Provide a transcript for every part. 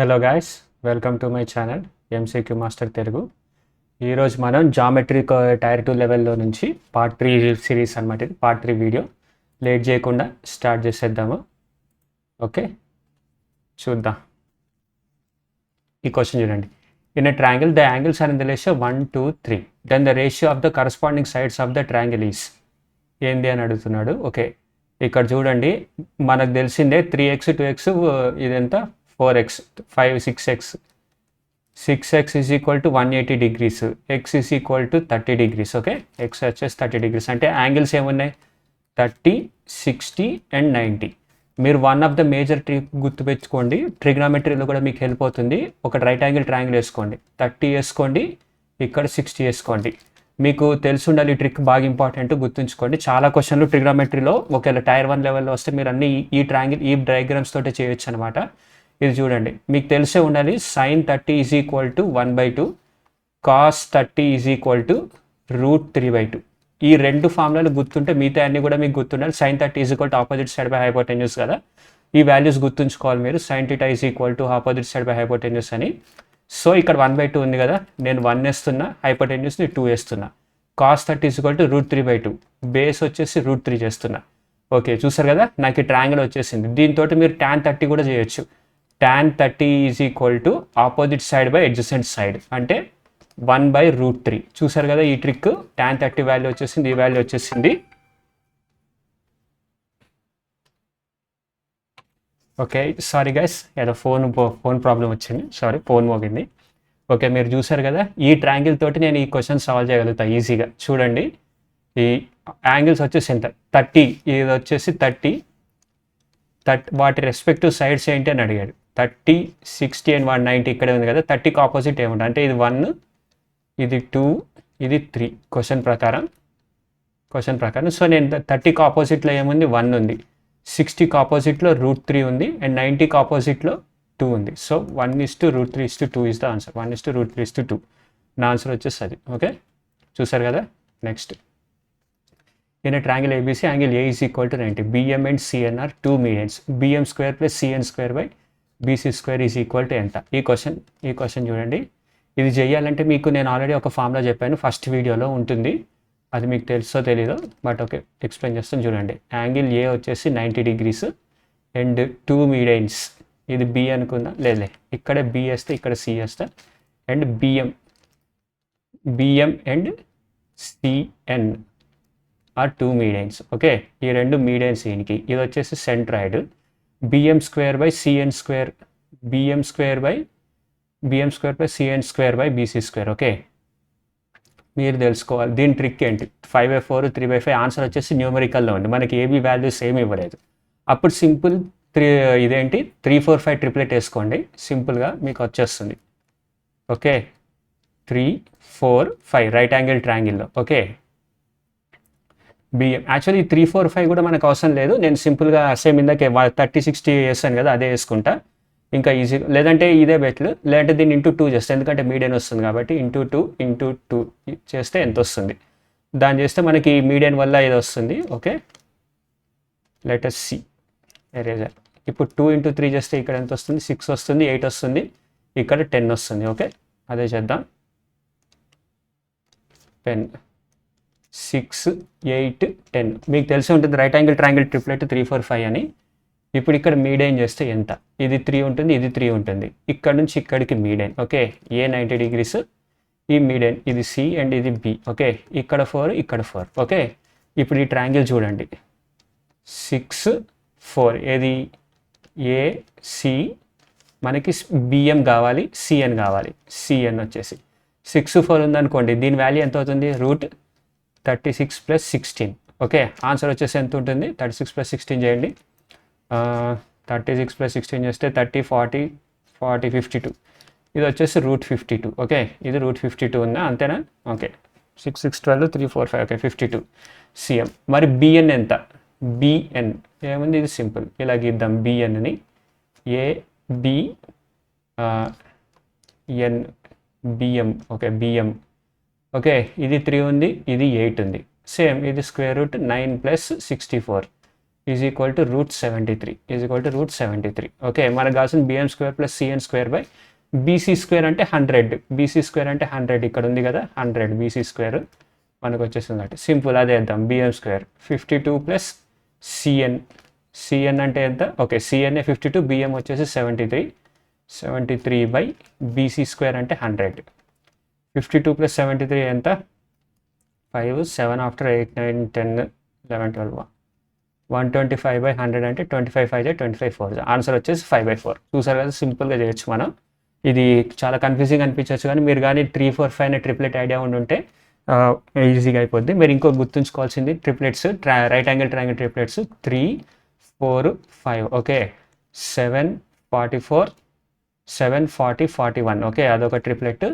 Hello guys, welcome to my channel MCQ master Telugu. ఈరోజు మనం geometry tyre 2 లెవెల్లో నుంచి పార్ట్ 3 సిరీస్ అనమాట. ఇది పార్ట్ 3 వీడియో. లేట్ చేయకుండా స్టార్ట్ చేసేద్దాము. ఓకే, చూద్దాం. ఈ క్వశ్చన్ చూడండి. In a triangle the angles are in the ratio 1 2 3. Then the ratio of the corresponding sides of the triangle is ఏంది అని అడుగుతున్నాడు. ఓకే, ఇక్కడ చూడండి, మనకు తెలిసిందే 3x 2x ఇదంతా 4x 5 6x 6x is equal to 180 degrees, x is equal to 30 degrees. Okay, x వచ్చేసి 30 degrees. అంటే యాంగిల్స్ ఏమున్నాయి? 30 60 అండ్ 90. మీరు one of the major trick గుర్తుపెట్టుకోండి. ట్రిగ్నామెట్రీలో కూడా మీకు హెల్ప్ అవుతుంది. ఒక రైట్ యాంగిల్ ట్రయాంగిల్ వేసుకోండి, 30 వేసుకోండి, ఇక్కడ 60 వేసుకోండి. మీకు తెలిసి ఉండాలి. ఈ ట్రిక్ బాగా ఇంపార్టెంట్, గుర్తుంచుకోండి. చాలా క్వశ్చన్లు ట్రిగ్నామెట్రీలో ఒకవేళ టైర్ 1 లెవెల్లో వస్తే మీరు అన్ని ఈ ట్రయాంగిల్ ఈ డయాగ్రామ్స్ తోటే చేయొచ్చు అనమాట. ఇది చూడండి, మీకు తెలిసే ఉండాలి. sin 30 is equal to 1/2, cos 30 is equal to √3/2. ఈ రెండు ఫార్ములాలు గుర్తుంటే మిగతా అన్ని కూడా మీకు గుర్తుండాలి. sin 30 is equal to opposite side by hypotenuse కదా, ఈ వాల్యూస్ గుర్తుంచుకోవాలి మీరు. sin θ is equal to opposite side by hypotenuse అని. సో ఇక్కడ 1/2 ఉంది కదా, నేను 1 వేస్తున్నా, హైపోటెన్యూస్ని 2 వేస్తున్నా. cos 30 is equal to √3/2, base వచ్చేసి √3 చేస్తున్నా. ఓకే, చూసారు కదా, నాకు ఈ ట్రయాంగిల్ వచ్చేసింది. దీంతో మీరు tan 30 కూడా చేయొచ్చు. tan 30 is equal to opposite side by adjacent side, అంటే 1/√3. చూసారు కదా ఈ ట్రిక్. tan 30 వాల్యూ వచ్చేసింది, ఈ వాల్యూ వచ్చేసింది. ఓకే, సారీ గైస్, ఏదో ఫోన్ ప్రాబ్లం వచ్చింది, సారీ, ఫోన్ మోగింది. ఓకే, మీరు చూసారు కదా, ఈ ట్రయాంగిల్ తోటి నేను ఈ క్వశ్చన్ సాల్వ్ చేయగలుగుతా ఈజీగా. చూడండి, ఈ యాంగిల్స్ వచ్చేసి ఎంత? 30, ఇది వచ్చేసి 30 వాటి రెస్పెక్టివ్ సైడ్స్ ఏంటి అని అడిగాడు. 30 60 అండ్ 190 ఇక్కడే ఉంది కదా. 30కి ఆపోజిట్ ఏముంటుంది అంటే ఇది 1, ఇది 2, ఇది 3 క్వశ్చన్ ప్రకారం. సో నేను 30కి ఆపోజిట్లో ఏముంది? 1 ఉంది. 60కి ఆపోజిట్లో √3 ఉంది, అండ్ 90కి ఆపోజిట్లో 2 ఉంది. So 1:√3:2 is the answer. 1:√3:2 నా ఆన్సర్ వచ్చేసి అది. ఓకే, చూసారు కదా. Next, in a triangle ABC, angle A is equal to 90. BM and CN are two medians. BM square plus CN square by BC square is equal to ఎంత? ఈ question చూడండి. ఇది చేయాలంటే మీకు నేను ఆల్రెడీ ఒక ఫార్ములా చెప్పాను, ఫస్ట్ వీడియోలో ఉంటుంది. అది మీకు తెలుసో తెలీదో, బట్ ఓకే, ఎక్స్ప్లెయిన్ చేస్తాను చూడండి. యాంగిల్ ఏ వచ్చేసి 90 degrees అండ్ 2 మీడియన్స్. ఇది B అనుకుందా? లేదులే, ఇక్కడ B వేస్తే ఇక్కడ C వేస్తా. And BM and CN are 2 medians. Okay, ఈ రెండు మీడియన్స్ దీనికి. ఇది వచ్చేసి centroid. BM square by CN square, BM square plus CN square by BC square. Okay, మీరు తెలుసుకోవాలి దీని ట్రిక్ ఏంటి. 5/4 3/5 ఆన్సర్ వచ్చేసి న్యూమరికల్లో ఉంది. మనకి ఏబీ వాల్యూస్ ఏమి ఇవ్వలేదు. అప్పుడు సింపుల్ ఇదేంటి 3 4 5 ట్రిప్లెట్ వేసుకోండి, సింపుల్గా మీకు వచ్చేస్తుంది. ఓకే, 3 4 5 రైట్ యాంగిల్ ట్రయాంగిల్లో. ఓకే, బిఎం యాక్చువల్లీ 3 4 5 కూడా మనకు అవసరం లేదు. నేను సింపుల్గా సేమ్ ఇందాకే 30 60 వేస్తాను కదా, అదే వేసుకుంటా, ఇంకా ఈజీ. లేదంటే ఇదే బెటర్, లేదంటే దీన్ని ఇంటూ 2 చేస్తే, ఎందుకంటే మీడియన్ వస్తుంది కాబట్టి ఇంటూ 2 చేస్తే ఎంత వస్తుంది దాన్ని చేస్తే మనకి మీడియన్ వల్ల ఇది వస్తుంది. Okay, let us see eraser. ఇప్పుడు 2 × 3 చేస్తే ఇక్కడ ఎంత వస్తుంది? 6 వస్తుంది, 8 వస్తుంది, ఇక్కడ 10 వస్తుంది. ఓకే, అదే చేద్దాం. 10 6 8 10 మీకు తెలిసి ఉంటుంది. రైట్ యాంగిల్ ట్రయాంగిల్ ట్రిప్లెట్ 3 4 5 అని. ఇప్పుడు ఇక్కడ మీడియన్ చేస్తే ఎంత? ఇది 3 ఉంటుంది, ఇది 3 ఉంటుంది, ఇక్కడ నుంచి ఇక్కడికి మీడియన్. ఓకే, ఏ 90 degrees, ఈ మీడియన్ ఇది C అండ్ ఇది B. ఓకే, ఇక్కడ 4 ఇక్కడ 4. ఓకే, ఇప్పుడు ఈ ట్రయాంగిల్ చూడండి, 6 4 ఏది? AC, మనకి BM కావాలి, CN కావాలి. CN వచ్చేసి 6 4 ఉందనుకోండి, దీని వాల్యూ ఎంత అవుతుంది? √36 + 16. ఓకే, ఆన్సర్ వచ్చేసి ఎంత ఉంటుంది? 36 + 16 చేయండి. 36 + 16 చేస్తే 30 40 40 52. ఇది వచ్చేసి √52. ఓకే, ఇది √52 ఉందా? అంతేనా? ఓకే, 6 6 12 3 4 5. Okay, 52 CM. మరి BN ఎంత? BN ఏముంది? ఇది సింపుల్, ఇలా గీద్దాం. BNని ABN BM. Okay, BM. Okay, ఇది 3 ఉంది, ఇది 8 ఉంది, సేమ్ ఇది √9 + 64. Is equal to √73 is equal to √73. Okay, మనకు కావాల్సిన bm² + cn² bc² అంటే 100, bc² అంటే 100 ఇక్కడ ఉంది కదా 100 bc² మనకు వచ్చేస్తుంది అంటే సింపుల్ అదే వేద్దాం. bm² 52 + cn అంటే ఎంత? ఓకే, cn 52, bm వచ్చేసి 73/bc² అంటే 100. 52 + 73 ఎంత? 5 7 after 8 9 10 11 12 125/100 అంటే 25 5 25 4. ఆన్సర్ వచ్చేసి 5/4. చూసారు కదా, సింపుల్గా చేయొచ్చు మనం. ఇది చాలా కన్ఫ్యూజింగ్ అనిపించవచ్చు, కానీ మీరు కానీ 3 4 5 అనే ట్రిప్లెట్ ఐడియా ఉంటే ఈజీగా అయిపోద్ది. మీరు ఇంకో గుర్తుంచుకోవాల్సింది triplets, right angle triangle triplets 3 4 5. Okay, 7 44 7 40 41. Okay, అదొక ట్రిప్లెట్.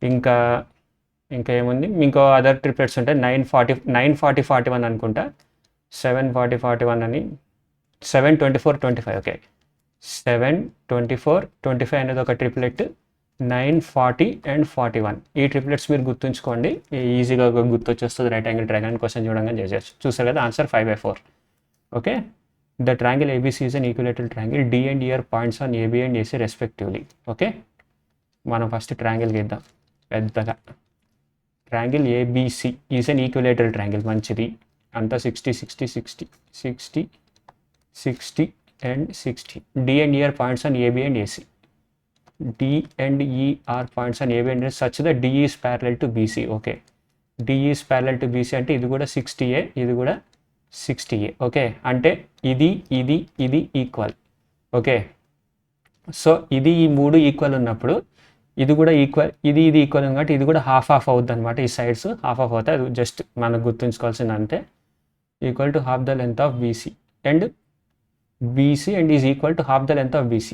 ఇంకా ఏముంది, ఇంకో అదర్ ట్రిప్లెట్స్ ఉంటాయి 9 40 41 అనుకుంటా. 7 40 41 అని 7 24 25. ఓకే, 7 24 25 అనేది ఒక ట్రిప్లెట్. 9 40 and 41 ఈ ట్రిప్లెట్స్ మీరు గుర్తుంచుకోండి, ఈజీగా గుర్తొచ్చేస్తుంది. రైట్ యాంగిల్ ట్రయాంగిల్ క్వశ్చన్ చూడంగా చేసేయచ్చు. చూసారు కదా, answer 5/4. Okay, the triangle ABC is an equilateral triangle. D and E are points on AB and AC respectively. Okay, మనం ఫస్ట్ ట్రయాంగిల్ గీద్దాం పెద్దగా. Triangle ABC is an equilateral triangle, మంచిది అంతా 60 60 60 60 60 and 60. D and E are points on AB and AC. D and E are points on AB and AC such that D is parallel to BC. Okay, D is parallel to BC అంటే ఇది కూడా 60A, ఇది కూడా 60A. Okay, అంటే ఇది ఇది ఇది ఈక్వల్. ఓకే, సో ఇది ఈ మూడు ఈక్వల్ ఉన్నప్పుడు ఇది కూడా ఈక్వల్, ఇది ఈక్వల్ ఉంది కాబట్టి ఇది కూడా హాఫ్ అవుద్ది అనమాట. ఈ సైడ్స్ హాఫ్ అవుతాయి, అది జస్ట్ మనకు గుర్తుంచుకోవాల్సింది అంతే. Equal to half the length of BC and is equal to half the length of BC.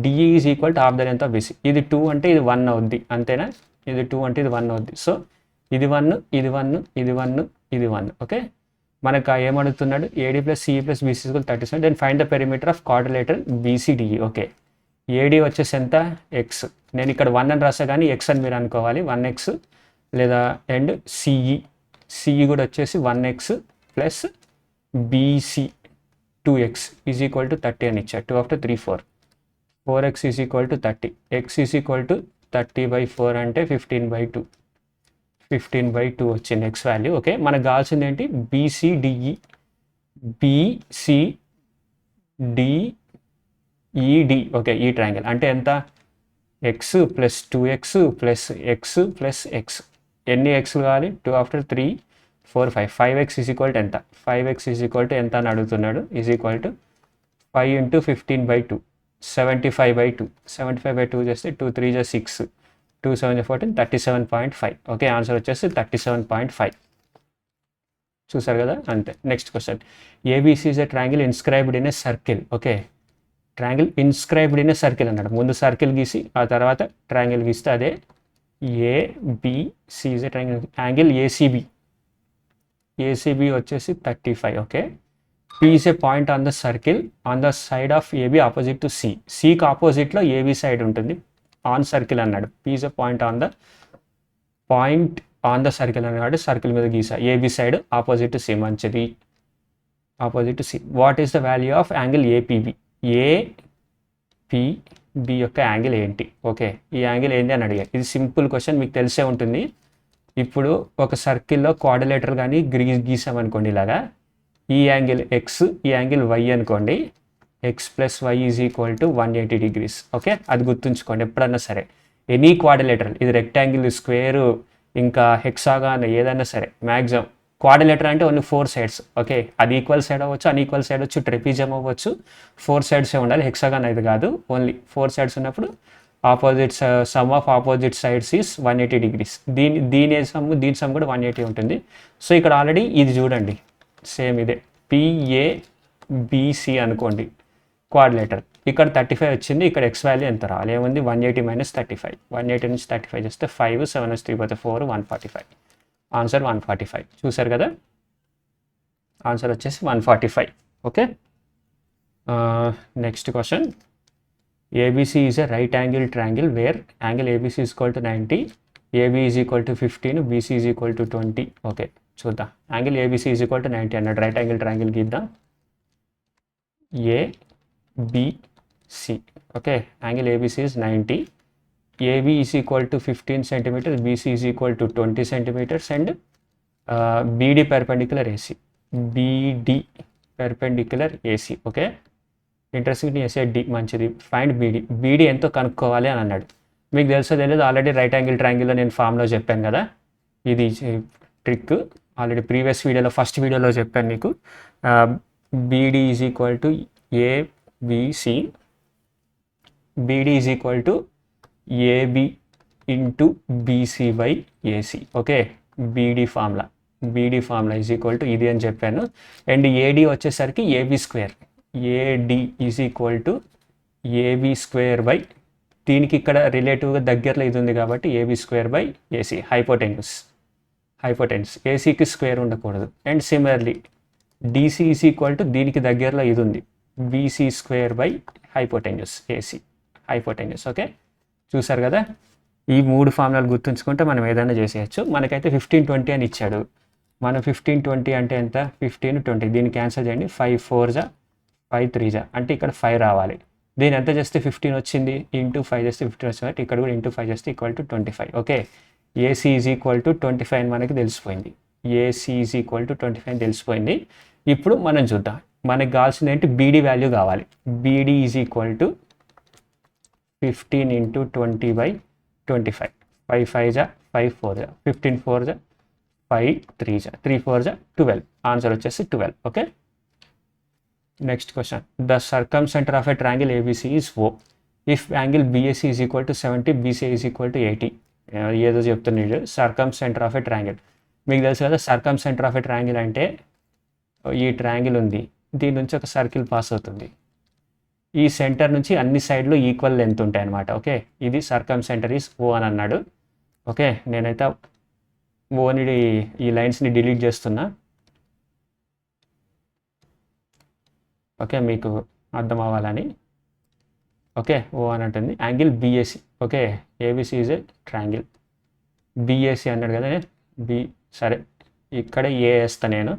DE is equal to half the length of BC. ఇది 2 అంటే ఇది 1 అవుద్ది, అంతేనా? ఇది 2 అంటే ఇది 1 అవుద్ది. సో ఇది 1 ఇది 1 ఇది 1 ఇది 1. ఓకే, మనకు ఏమడుగుతున్నాడు? AD + CE + BC = 37. Then find the perimeter of quadrilateral BCDE. Okay, AD వచ్చేసి ఎంత? X. నేను ఇక్కడ 1 అని రాసా కానీ X అని మీరు అనుకోవాలి, 1x. లేదా అండ్ CE కూడా వచ్చేసి 1x + BC 2x is equal to 30 అని ఇచ్చా. 2 after 3 4. 4x is equal to 30. x is equal to 30/4 అంటే 15/2. 15/2 వచ్చింది x వాల్యూ. ఓకే, మనకు కావాల్సింది ఏంటి? BCDE. BCDED. ఓకే, ఈ ట్రయాంగిల్ అంటే ఎంత? x + 2x + x + x. ఎన్ని x కావాలి? 2 after 3 4 5. 5x is equal to ఎంత? 5x ఈజ్ ఈక్వల్ టు ఎంత అని అడుగుతున్నాడు. Is equal to 5 × 15/2 75/2. 75/2 చేస్తే 2 3 6 2 7 14 37.5. ఓకే, ఆన్సర్ వచ్చేసి 37.5. చూసారు కదా, అంతే. Next question. ABC is a triangle inscribed in a circle. Okay, triangle inscribed in a circle అన్నాడు. ముందు సర్కిల్ గీసి ఆ తర్వాత ట్రయాంగిల్ గీస్తే అదే ABC is a triangle. Angle ACB వచ్చేసి 35. Okay, P is a point on the circle on the side of AB opposite to C. Cకి ఆపోజిట్లో AB side ఉంటుంది. ఆన్ సర్కిల్ అన్నాడు. P is a point on the circle అన్నాడు. Circle మీద గీసా. AB side opposite to C, మంచిది. Opposite to C. What is the value of angle APB? APB యొక్క angle ఏంటి? Okay, ఈ angle ఏంటి అని అడిగారు. ఇది సింపుల్ క్వశ్చన్, మీకు తెలిసే ఉంటుంది. ఇప్పుడు ఒక సర్కిల్లో క్వాడ్రిలేటర్ కానీ గీసామనుకోండి ఇలాగా. ఈ యాంగిల్ X, ఈ యాంగిల్ Y అనుకోండి. X + Y is equal to 180 degrees. Okay, అది గుర్తుంచుకోండి ఎప్పుడన్నా సరే. ఎనీ క్వాడ్రిలేటరల్, ఇది రెక్టాంగిల్, స్క్వేర్, ఇంకా హెక్సాగాన్, ఏదైనా సరే మ్యాక్సిమం. క్వాడ్రిలేటర్ అంటే ఓన్లీ 4 sides. ఓకే, అది ఈక్వల్ సైడ్ అవ్వచ్చు, అన్ఈక్వల్ సైడ్ అవ్వచ్చు, ట్రెపీజియం అవ్వచ్చు. 4 sides ఉండాలి. హెక్సాగాన్ అయితే కాదు, ఓన్లీ 4 sides ఉన్నప్పుడు some of opposite sides is 180 degrees. దీని సమ్ కూడా 180 ఉంటుంది. సో ఇక్కడ ఆల్రెడీ ఇది చూడండి, సేమ్ ఇదే PABC అనుకోండి క్వాడ్రిలేటర్. ఇక్కడ 35 వచ్చింది, ఇక్కడ X వాల్యూ ఎంత రావాలి? ఏముంది? 180 - 35. 180 నుంచి 35 చేస్తే 5 7 3 పోతే 4 145. ఆన్సర్ 145. చూసారు కదా, ఆన్సర్ వచ్చేసి 145. Okay, next question. ABC is a right angle triangle where angle ABC is equal to 90, AB is equal to 15, BC is equal to 20. Okay, చూద్దాం. Angle ABC is equal to 90 అన్నాడు. Right angle triangle గీద్దాం. ABC. Okay, angle ABC is 90. AB is equal to 15 centimeters, BC is equal to 20 centimeters, and BD perpendicular AC. BD perpendicular AC. Okay, interesting చేసే D మంచిది. Find beedi. Beedi ఎంతో కనుక్కోవాలి అని అన్నాడు. మీకు తెలుసో తెలియదు, ఆల్రెడీ రైట్ యాంగిల్ ట్రయాంగిల్లో నేను ఫామ్లో చెప్పాను కదా, ఇది ట్రిక్ ఆల్రెడీ ప్రీవియస్ వీడియోలో ఫస్ట్ వీడియోలో చెప్పాను మీకు. BD is equal to ABC, BD is equal to AB into BC by AC. Okay, BD formula is equal to ఇది అని చెప్పాను. అండ్ ఏడి వచ్చేసరికి AB square, AD is equal to AB square by, దీనికి ఇక్కడ రిలేటివ్గా దగ్గరలో ఇది ఉంది కాబట్టి AB square by AC. Hypotenuse ఏసీకి స్క్వేర్ ఉండకూడదు. And similarly DC is equal to దీనికి దగ్గరలో ఇది ఉంది, BC square by hypotenuse AC. Okay, చూసారు కదా, ఈ 3 ఫార్ములాలు గుర్తుంచుకుంటే మనం ఏదైనా చేసేయచ్చు. మనకైతే 15 20 అని ఇచ్చాడు. మనం 15 20 అంటే ఎంత, 15 20, దీన్ని క్యాన్సిల్ చేయండి. 5 4 జా 5 3 జా అంటే ఇక్కడ 5 రావాలి. దీని ఎంత చేస్తే 15 వచ్చింది, ఇంటూ 5 చేస్తే 15 వచ్చింది, ఇక్కడ కూడా ఇంటూ 5 చేస్తే equal to 25. Okay, AC is equal to 25 అని మనకి తెలిసిపోయింది. ఏసీ ఈజ్ ఈక్వల్ టు 25 అని తెలిసిపోయింది. ఇప్పుడు మనం చూద్దాం, మనకి కావాల్సింది ఏంటి, బీడీ వాల్యూ కావాలి. Beedi is equal to 15 into 20/25. 5 5 జా 5 4 జా 15 4 జా 5 3 జా 3 4 జా 12. ఆన్సర్ వచ్చేసి 12. Okay, next question. The circumcenter of a triangle ABC is O. If angle BSC is equal to 70, BC is equal to 80. ఏదో చెప్తున్నాడు. సర్కంసెంటర్ ఆఫ్ ఎ ట్రయాంగిల్ మీకు తెలుసు కదా, సర్కంసెంటర్ ఆఫ్ ఎ ట్రయాంగిల్ అంటే ఈ ట్రయాంగిల్ ఉంది, దీని నుంచి ఒక సర్కిల్ పాస్ అవుతుంది. ఈ సెంటర్ నుంచి అన్ని సైడ్లు ఈక్వల్ లెంత్ ఉంటాయి అన్నమాట. ఓకే, ఇది సర్కంసెంటర్ ఈజ్ O అని అన్నాడు. ఓకే, నేనైతే ఓని ఈ లైన్స్ని డిలీట్ చేస్తున్నా. ఓకే, మీకు అర్థం అవ్వాలని. ఓకే, O అని అంటుంది. Angle BSC. Okay, ABC is a triangle. BSC అన్నాడు కదా, సరే ఇక్కడ ఏ వేస్తా నేను,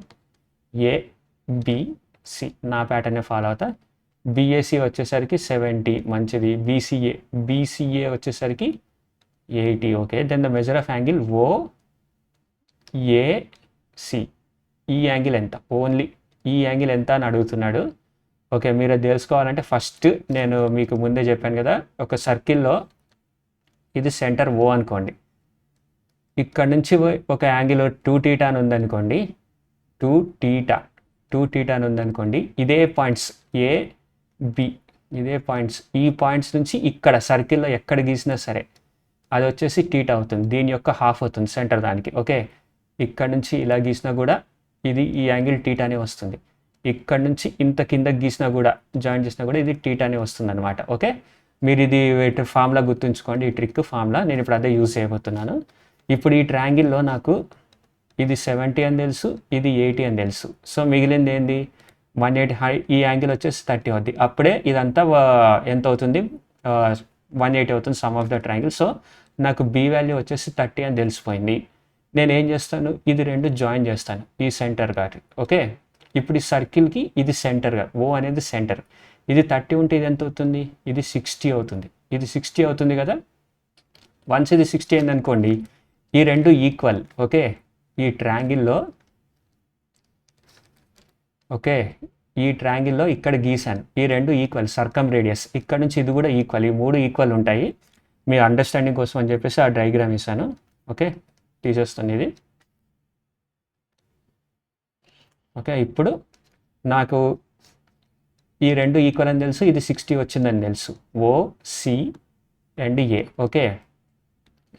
ఏబిసి నా ప్యాటర్నే ఫాలో అవుతా. బిఎస్సి వచ్చేసరికి 70, మంచిది. బీసీఏ వచ్చేసరికి 80. Okay, then the measure of angle OAC. ఈ యాంగిల్ ఎంత, ఓన్లీ ఈ యాంగిల్ ఎంత అని అడుగుతున్నాడు. ఓకే, మీరు అది తెలుసుకోవాలంటే ఫస్ట్ నేను మీకు ముందే చెప్పాను కదా, ఒక సర్కిల్లో ఇది సెంటర్ O అనుకోండి, ఇక్కడ నుంచి ఒక యాంగిల్ 2θ అని ఉందనుకోండి, 2θ అని ఉందనుకోండి, ఇదే పాయింట్స్ ఏబి, ఇదే పాయింట్స్, ఈ పాయింట్స్ నుంచి ఇక్కడ సర్కిల్లో ఎక్కడ గీసినా సరే అది వచ్చేసి θ అవుతుంది, దీని యొక్క హాఫ్ అవుతుంది సెంటర్ దానికి. ఓకే, ఇక్కడ నుంచి ఇలా గీసినా కూడా ఇది ఈ యాంగిల్ θ అనే వస్తుంది. ఇక్కడ నుంచి ఇంత కిందకి గీసినా కూడా, జాయిన్ చేసినా కూడా ఇది θ అనే వస్తుంది అనమాట. ఓకే, మీరు ఇది ఫార్ములా గుర్తుంచుకోండి, ఈ ట్రిక్ ఫార్ములా. నేను ఇప్పుడు అదే యూజ్ చేయబోతున్నాను. ఇప్పుడు ఈ ట్రయాంగిల్లో నాకు ఇది 70 అని తెలుసు, ఇది 80 అని తెలుసు. సో మిగిలింది ఏంది, 180. ఈ యాంగిల్ వచ్చేసి 30 అవుద్ది. అప్పుడే ఇదంతా ఎంత అవుతుంది, 180 అవుతుంది some of the triangle. So నాకు బి వాల్యూ వచ్చేసి 30 అని తెలిసిపోయింది. నేను ఏం చేస్తాను, ఇది రెండు జాయిన్ చేస్తాను ఈ సెంటర్ గారి. ఓకే, ఇప్పుడు ఈ సర్కిల్కి ఇది సెంటర్గా, O అనేది సెంటర్. ఇది 30 ఉంటే ఇది ఎంత అవుతుంది, ఇది 60 అవుతుంది. ఇది 60 అవుతుంది కదా. వన్స్ ఇది 60 అయింది అనుకోండి, ఈ రెండు ఈక్వల్. ఓకే, ఈ ట్రయాంగిల్లో, ఓకే, ఈ ట్రయాంగిల్లో ఇక్కడ గీసాను, ఈ రెండు ఈక్వల్. సర్కమ్ రేడియస్ ఇక్కడ నుంచి ఇది కూడా ఈక్వల్, ఈ 3 ఈక్వల్ ఉంటాయి. మీ అండర్స్టాండింగ్ కోసం అని చెప్పేసి ఆ డయాగ్రామ్ ఇస్తాను. ఓకే, తీసేస్తాను ఇది. ఓకే, ఇప్పుడు నాకు ఈ రెండు ఈక్వల్ అని తెలుసు, ఇది 60 వచ్చిందని తెలుసు, ఓసి అండ్ ఏ. ఓకే,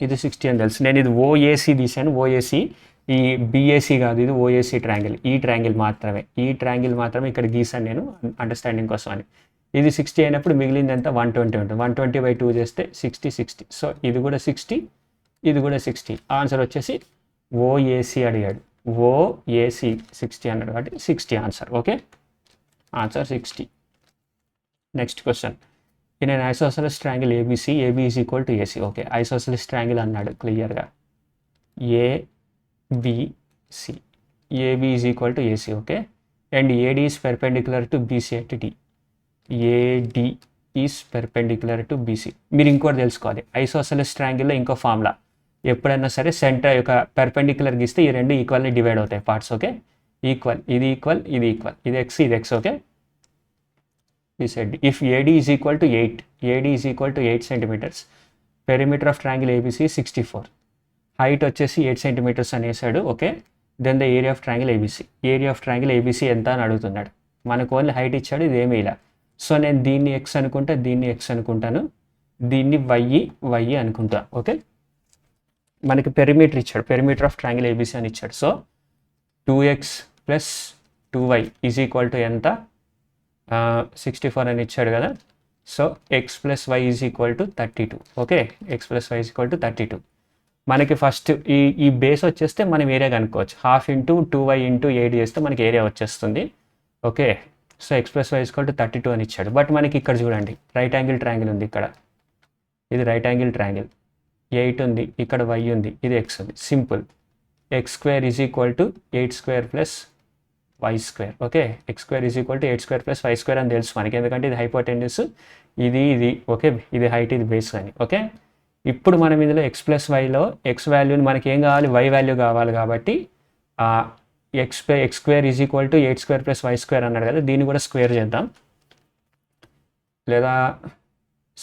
ఇది 60 అని తెలుసు. నేను ఇది ఓఏసి తీసాను, ఓఏసి, ఈ బిఏసి కాదు, ఇది ఓఏసి ట్రయాంగిల్. ఈ ట్రయాంగిల్ మాత్రమే ఇక్కడ గీసాను నేను అండర్స్టాండింగ్ కోసం అని. ఇది 60 అయినప్పుడు మిగిలింది ఎంత, 120 ఉంటుంది. 120/2 చేస్తే 60. సో ఇది కూడా 60, ఇది కూడా 60. ఆన్సర్ వచ్చేసి ఓఏసి అడిగాడు, ఓఏసి 60 అన్నాడు కాబట్టి 60 answer. Okay, answer 60. Next question. In an isosceles triangle ABC, AB is equal to AC. Okay, isosceles triangle అన్నాడు క్లియర్గా, ABC, AB is equal to AC. Okay, and AD is perpendicular to BC at D. AD is perpendicular to BC. మీరు ఇంకోటి తెలుసుకోవాలి, isosceles ట్రయాంగిల్లో ఇంకో formula, ఎప్పుడైనా సరే centre యొక్క perpendicular గీస్తే ఈ రెండు ఈక్వల్ని డివైడ్ అవుతాయి పార్ట్స్. ఓకే, ఈక్వల్, ఇది ఈక్వల్, ఇది ఈక్వల్, ఇది ఎక్స్, ఇది ఎక్స్. ఓకే, ఈ said if AD is equal to 8, AD is equal to 8 centimeters, perimeter of triangle ABC 64, height వచ్చేసి 8 సెంటీమీటర్స్ అనేసాడు. Okay, then the area of triangle ABC, area of triangle ABC ఎంత అని అడుగుతున్నాడు. మనకు only height ఇచ్చాడు, ఇది ఏమీ ఇలా. సో నేను దీన్ని ఎక్స్ అనుకుంటా, దీన్ని ఎక్స్ అనుకుంటాను, దీన్ని వై అనుకుంటా. ఓకే, మనకి పెరిమీటర్ ఇచ్చాడు, పెరిమీటర్ ఆఫ్ ట్రయాంగిల్ ఏబీసీ అని ఇచ్చాడు. So 2x plus 2y is equal to ఎంత, 64 అని ఇచ్చాడు కదా. So X plus Y is equal to 32. Okay, X plus Y is equal to 32. మనకి ఫస్ట్ ఈ బేస్ వచ్చేస్తే మనం ఏరియా కనుక్కోవచ్చు. 1/2 ఇంటూ 2y ఇంటూ 8 చేస్తే మనకి ఏరియా వచ్చేస్తుంది. Okay, so X plus Y is equal to 32 అని ఇచ్చాడు. బట్ మనకి ఇక్కడ చూడండి, రైట్ యాంగిల్ ట్రయాంగిల్ ఉంది ఇక్కడ, ఇది రైట్ యాంగిల్ ట్రయాంగిల్, 8 ఉంది, ఇక్కడ y ఉంది, ఇది x ఉంది. Simple, x square is equal to 8 square plus why square. Okay, x square is equal to 8 square plus why square అని తెలుసు మనకి, ఎందుకంటే ఇది హైపోటెన్యూస్, ఇది. ఓకే, ఇది హైట్, ఇది బేస్ అని. ఓకే, ఇప్పుడు మనం ఇందులో ఎక్స్ ప్లస్ వైలో ఎక్స్ వాల్యూని మనకి ఏం కావాలి, వై వాల్యూ కావాలి. కాబట్టి x square is equal to 8 square plus why square అన్నాడు కదా, దీన్ని కూడా స్క్వేర్ చేద్దాం, లేదా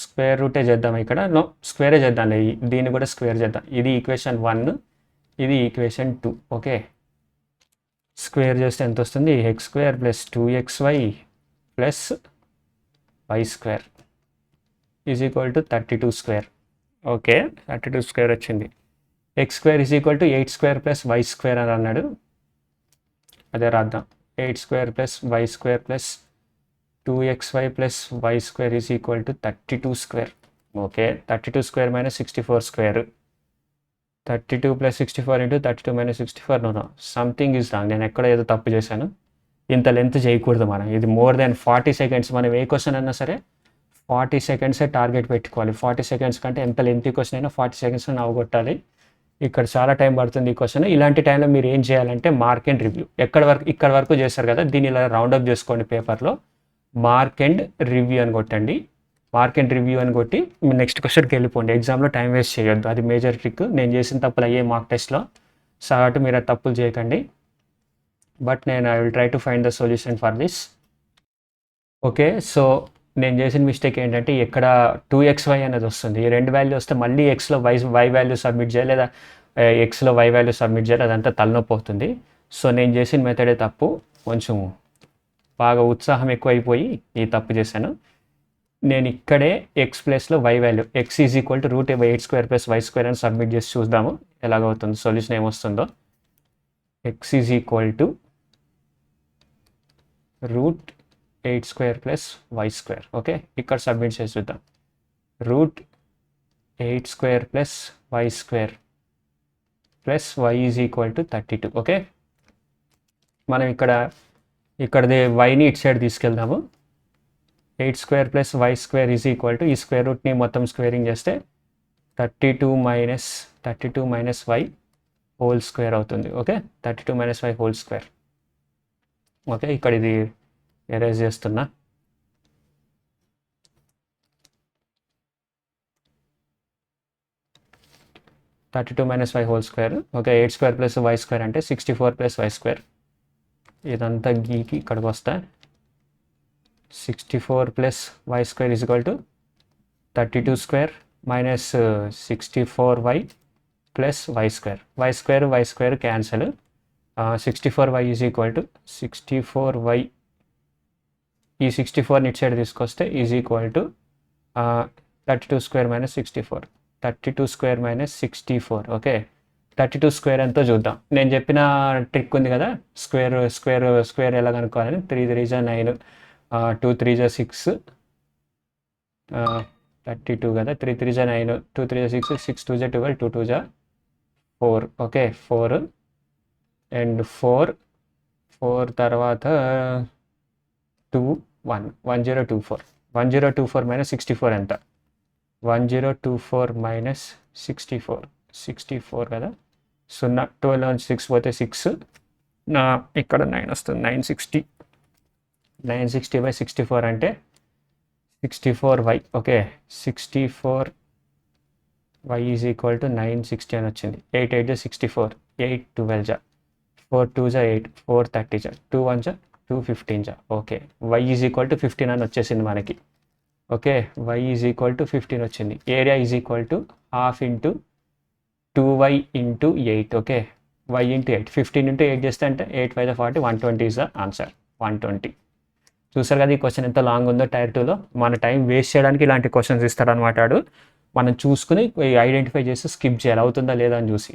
స్క్వేర్ రూటే చేద్దాం. ఇక్కడ నో, స్క్వేరే చేద్దాం, దీన్ని కూడా స్క్వేర్ చేద్దాం. ఇది ఈక్వేషన్ 1, ఇది ఈక్వేషన్ 2. ఓకే, స్క్వేర్ చేస్తే ఎంత వస్తుంది, X square plus 2xy plus why square is equal to 32 square. Okay, 32 square వచ్చింది. X square is equal to 8 square plus why square అని అన్నాడు, అదే రాద్దాం. 8 square plus why square plus 2xy plus why square is equal to 32 square. Okay, 32 square minus 64 square, 32 plus 64 into 32 minus 64. No something is wrong, నేను ఎక్కడ ఏదో తప్పు చేశాను. ఇంత లెంత్ చేయకూడదు మనం, ఇది మోర్ దెన్ 40 సెకండ్స్. మనం ఏ క్వశ్చన్ అన్నా సరే 40 సెకండ్సే టార్గెట్ పెట్టుకోవాలి. 40 సెకండ్స్ కంటే ఎంత లెంత్ క్వశ్చన్ అయినా 40 సెకండ్స్లో నవ్వగొట్టాలి. ఇక్కడ చాలా టైం పడుతుంది ఈ క్వశ్చన్. ఇలాంటి టైంలో మీరు ఏం చేయాలంటే మార్క్ అండ్ రివ్యూ, ఇక్కడ వరకు చేస్తారు కదా, దీన్ని ఇలా రౌండప్ చేసుకోండి పేపర్లో, మార్క్ అండ్ రివ్యూ అని కొట్టండి. మార్క్ అండ్ రివ్యూ అని కొట్టి నెక్స్ట్ క్వశ్చన్కి వెళ్ళిపోండి. ఎగ్జామ్లో టైం వేస్ట్ చేయొద్దు, అది మేజర్ ట్రిక్. నేను చేసిన తప్పులు అయ్యే మార్క్ టెస్ట్లో, సో అటు మీరు తప్పులు చేయకండి. బట్ నేను I will try to find the solution for this. Okay, so నేను చేసిన మిస్టేక్ ఏంటంటే ఇక్కడ 2xy అనేది వస్తుంది, ఈ రెండు వాల్యూ వస్తే మళ్ళీ ఎక్స్లో వై వాల్యూ సబ్మిట్ చేయాలి, లేదా ఎక్స్లో వై వాల్యూ సబ్మిట్ చేయాలి, అదంతా తలనొప్పి అవుతుంది. సో నేను చేసిన మెథడే తప్పు, కొంచెం బాగా ఉత్సాహం ఎక్కువైపోయి ఈ తప్పు చేశాను. నేను ఇక్కడే ఎక్స్ ప్లస్లో Y value, X is equal to root 8 square plus why square అని సబ్మిట్ చేసి చూద్దాము ఎలాగవుతుంది, సొల్యూషన్ ఏమొస్తుందో. X is equal to root 8 square plus why square. Okay, ఇక్కడ సబ్మిట్ చేసి చూద్దాం. Root 8 square plus why square plus Y is equal to 32. Okay, మనం ఇక్కడది వైని ఇటు సైడ్ తీసుకెళ్దాము. 8 square plus why square is equal to, ఈ స్క్వేర్ రూట్ని మొత్తం స్క్వేరింగ్ చేస్తే 32 మైనస్ వై హోల్ స్క్వేర్ అవుతుంది. Okay, 32 minus y whole square. Okay, ఇక్కడ ఇది ఎరేజ్ చేస్తున్నా. (32 minus y whole square). Okay, 8 square plus why square అంటే 64 ప్లస్ వై స్క్వేర్. ఇదంతా గీకి ఇక్కడికి వస్తా. 64 plus why square is equal to 32 square minus 64y plus why square. Y square cancel. 64y is equal to 64y, ఈ 64ని ఇటు side తీసుకొస్తే is equal to 32 square minus 64, 32 square minus 64. Okay, 32 square ఎంతో చూద్దాం. నేను చెప్పిన ట్రిక్ ఉంది కదా, స్క్వేర్ ఎలా కనుక్కోవాలని. 3 3 జా 9, 2 3 జా 6, 32 కదా, 3 3 జా 9, 2 3 జా 6, 6 2 జా 12, 2 2 జా 4. ఓకే, 4 అండ్ 4 తర్వాత 2 1 1024. 1024 మైనస్ 64 ఎంత? 1024 మైనస్ 64 కదా, 0. 12 నుంచి 6 పోతే 6, ఇక్కడ 9 వస్తుంది. 960 బై 64 అంటే 64y. Okay, 64y is equal to 960 అని వచ్చింది. 8 8 64, 8 12 జా, 4 2 జా 8, 4 30 జా, 2 1 జా 2 15 జా. Okay, y is equal to 15 అని వచ్చేసింది మనకి. Okay, y is equal to 15 వచ్చింది. Area is equal to half into 2y into 8. Okay, y into 8, 15 into 8 చేస్తే అంటే 8 5 40, 120 ఈజ్ ద ఆన్సర్. 120. చూసారు కదా ఈ క్వశ్చన్ ఎంత లాంగ్ ఉందో. టైర్ 2లో మన టైం వేస్ట్ చేయడానికి ఇలాంటి క్వశ్చన్స్ ఇస్తాడనమాట. మనం చూసుకుని ఐడెంటిఫై చేసి స్కిప్ చేయాలి, అవుతుందా లేదా అని చూసి.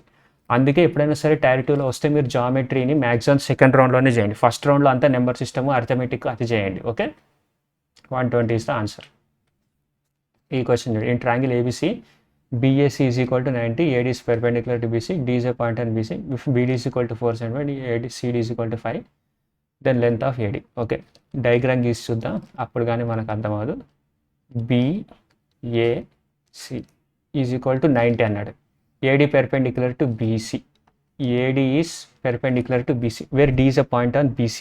అందుకే ఎప్పుడైనా సరే టైర్ 2లో వస్తే మీరు జామెట్రీని మ్యాక్సిమం సెకండ్ రౌండ్లోనే చేయండి. ఫస్ట్ రౌండ్లో అంతా నెంబర్ సిస్టమ్ అర్థమెటిక్ అది చేయండి. Okay, 120 is the answer. ఈ క్వశ్చన్ చూడండి. In triangle ABC BAC is equal to 90, AD is perpendicular to BC, D is a point on BC, if BD is equal to 4 cm, CD is equal to 5, then length of AD. Okay, diagram గీసి చూద్దాం, అప్పుడు కానీ మనకు అర్థం అవ్వదు. BAC is equal to 90 అన్నాడు. AD perpendicular to BC, AD is perpendicular to BC, where D is a point on BC.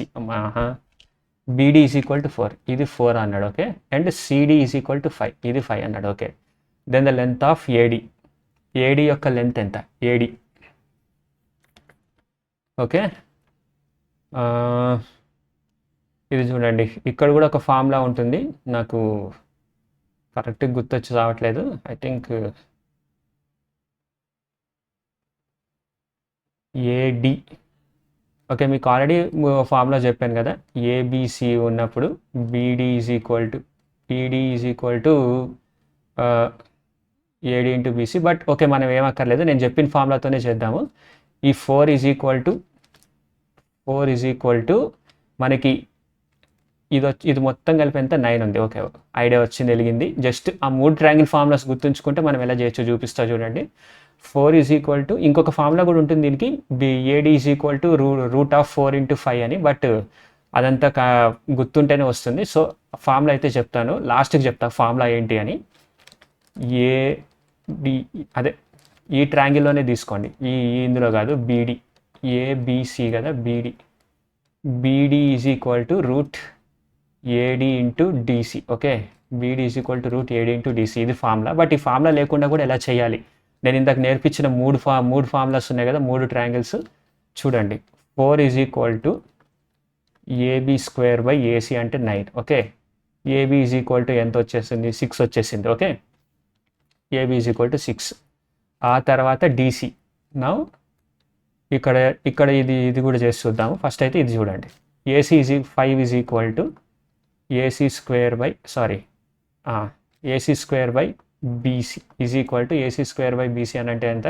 BD is equal to 4, ఇది 4 అన్నాడు. Okay, and CD is equal to 5, ఇది 5 అన్నాడు. Okay, then the length of AD, AD యొక్క length ఎంత? AD. Okay, ఇది చూడండి, ఇక్కడ కూడా ఒక ఫార్ములా ఉంటుంది, నాకు కరెక్ట్గా గుర్తొచ్చి రావట్లేదు. I think AD. ఓకే, మీకు ఆల్రెడీ ఫార్ములా చెప్పాను కదా, ABC ఉన్నప్పుడు BD is equal to PD is equal to AD into BC. But okay, మనం ఏమక్కర్లేదు, నేను చెప్పిన ఫార్ములాతోనే చేద్దాము. ఈ 4 ఈజ్ ఈక్వల్ టు మనకి ఇది మొత్తం కలిపి ఎంత? 9 ఉంది. ఓకే, ఐడియా వచ్చింది, వెలిగింది. జస్ట్ ఆ 3 ట్రయాంగిల్ ఫార్ములాస్ గుర్తుంచుకుంటే మనం ఎలా చేయొచ్చో చూపిస్తా చూడండి. 4 ఈజ్ ఈక్వల్ టు ఇంకొక ఫార్ములా కూడా ఉంటుంది దీనికి, AD is equal to root of 4 into 5 అని. బట్ అదంతా గుర్తుంటేనే వస్తుంది. సో ఫార్ములా అయితే చెప్తాను, లాస్ట్కి చెప్తా ఫార్ములా ఏంటి అని. AD అదే ఈ ట్రయాంగిల్లోనే తీసుకోండి, ఇందులో కాదు. BD, ABC కదా, BD is equal to route AD into DC. Okay, BD is equal to route AD into DC, ఇది ఫార్ములా. బట్ ఈ ఫార్ములా లేకుండా కూడా ఎలా చేయాలి, నేను ఇందాక నేర్పించిన మూడు ఫార్ములాస్ ఉన్నాయి కదా, 3 ట్రయాంగిల్స్ చూడండి. 4 is equal to AB square by AC అంటే 9. Okay, AB is equal to ఎంత వచ్చేసింది? 6 వచ్చేసింది. Okay, AB is equal to 6. ఆ తర్వాత DC. నౌ ఇక్కడ ఇది కూడా చేసి చూద్దాము. ఫస్ట్ అయితే ఇది చూడండి, AC 5 is equal to AC square by BC is equal to AC square by BC అని అంటే ఎంత?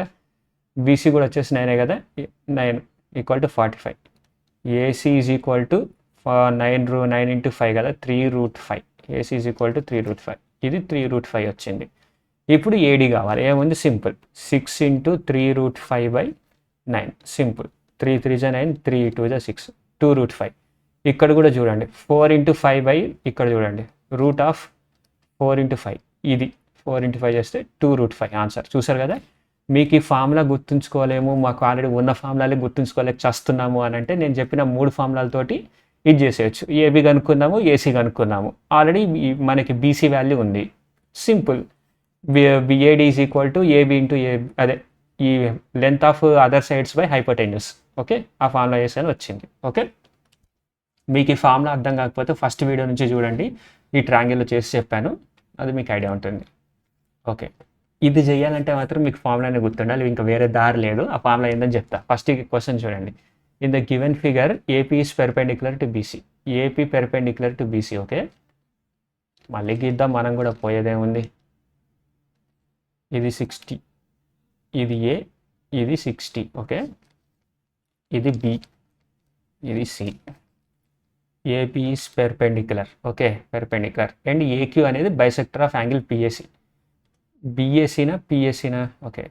BC కూడా వచ్చేసి 9 కదా, 9 equal to 45. AC is equal to 9 into 5 కదా, 3√5. AC ఈజ్ ఈక్వల్ టు 3√5, ఇది 3√5 వచ్చింది. ఇప్పుడు AD కావాలి, ఏముంది? Simple, 6 into 3√5 by 9. సింపుల్, 3 3 జా 9, 3 2 జా 6, 2√5. ఇక్కడ కూడా చూడండి, 4 ఇంటూ 5 బై, ఇక్కడ చూడండి రూట్ ఆఫ్ 4 ఇంటూ 5, ఇది 4 ఇంటూ 5 చేస్తే 2√5 ఆన్సర్. చూసారు కదా, మీకు ఈ ఫార్ములా గుర్తుంచుకోలేము, మాకు ఆల్రెడీ ఉన్న ఫార్ములాలే గుర్తుంచుకోలేక చేస్తున్నాము అని అంటే నేను చెప్పిన 3 ఫార్ములాలతోటి ఇది చేసేయచ్చు. AB కనుక్కున్నాము, AC కనుక్కున్నాము, ఆల్రెడీ మనకి BC వాల్యూ ఉంది. Simple, AD is equal to AB into అదే ఈ length of other sides by hypotenuse. Okay, ఆ ఫార్ములా చేసాను, వచ్చింది. ఓకే, మీకు ఈ ఫార్ములా అర్థం కాకపోతే ఫస్ట్ వీడియో నుంచి చూడండి, ఈ ట్రయాంగిల్లో చేసి చెప్పాను, అది మీకు ఐడియా ఉంటుంది. ఓకే, ఇది చేయాలంటే మాత్రం మీకు ఫార్ములానే గుర్తుండాలి, ఇంకా వేరే దారి లేదు. ఆ ఫార్ములా ఏందని చెప్తా. ఫస్ట్ ఈ క్వశ్చన్ చూడండి. In the given figure AP is perpendicular to BC, AP perpendicular to BC. Okay, మళ్ళీ గీద్దాం, మనం కూడా పోయేదేముంది. ఇది 60, ఇది A, ఇది 60. ఓకే, ఇది B, ఇది C. AP is perpendicular. Okay, perpendicular. And AQ అనేది బైసెక్టర్ ఆఫ్ యాంగిల్ PAC. BACనా PACనా? Okay,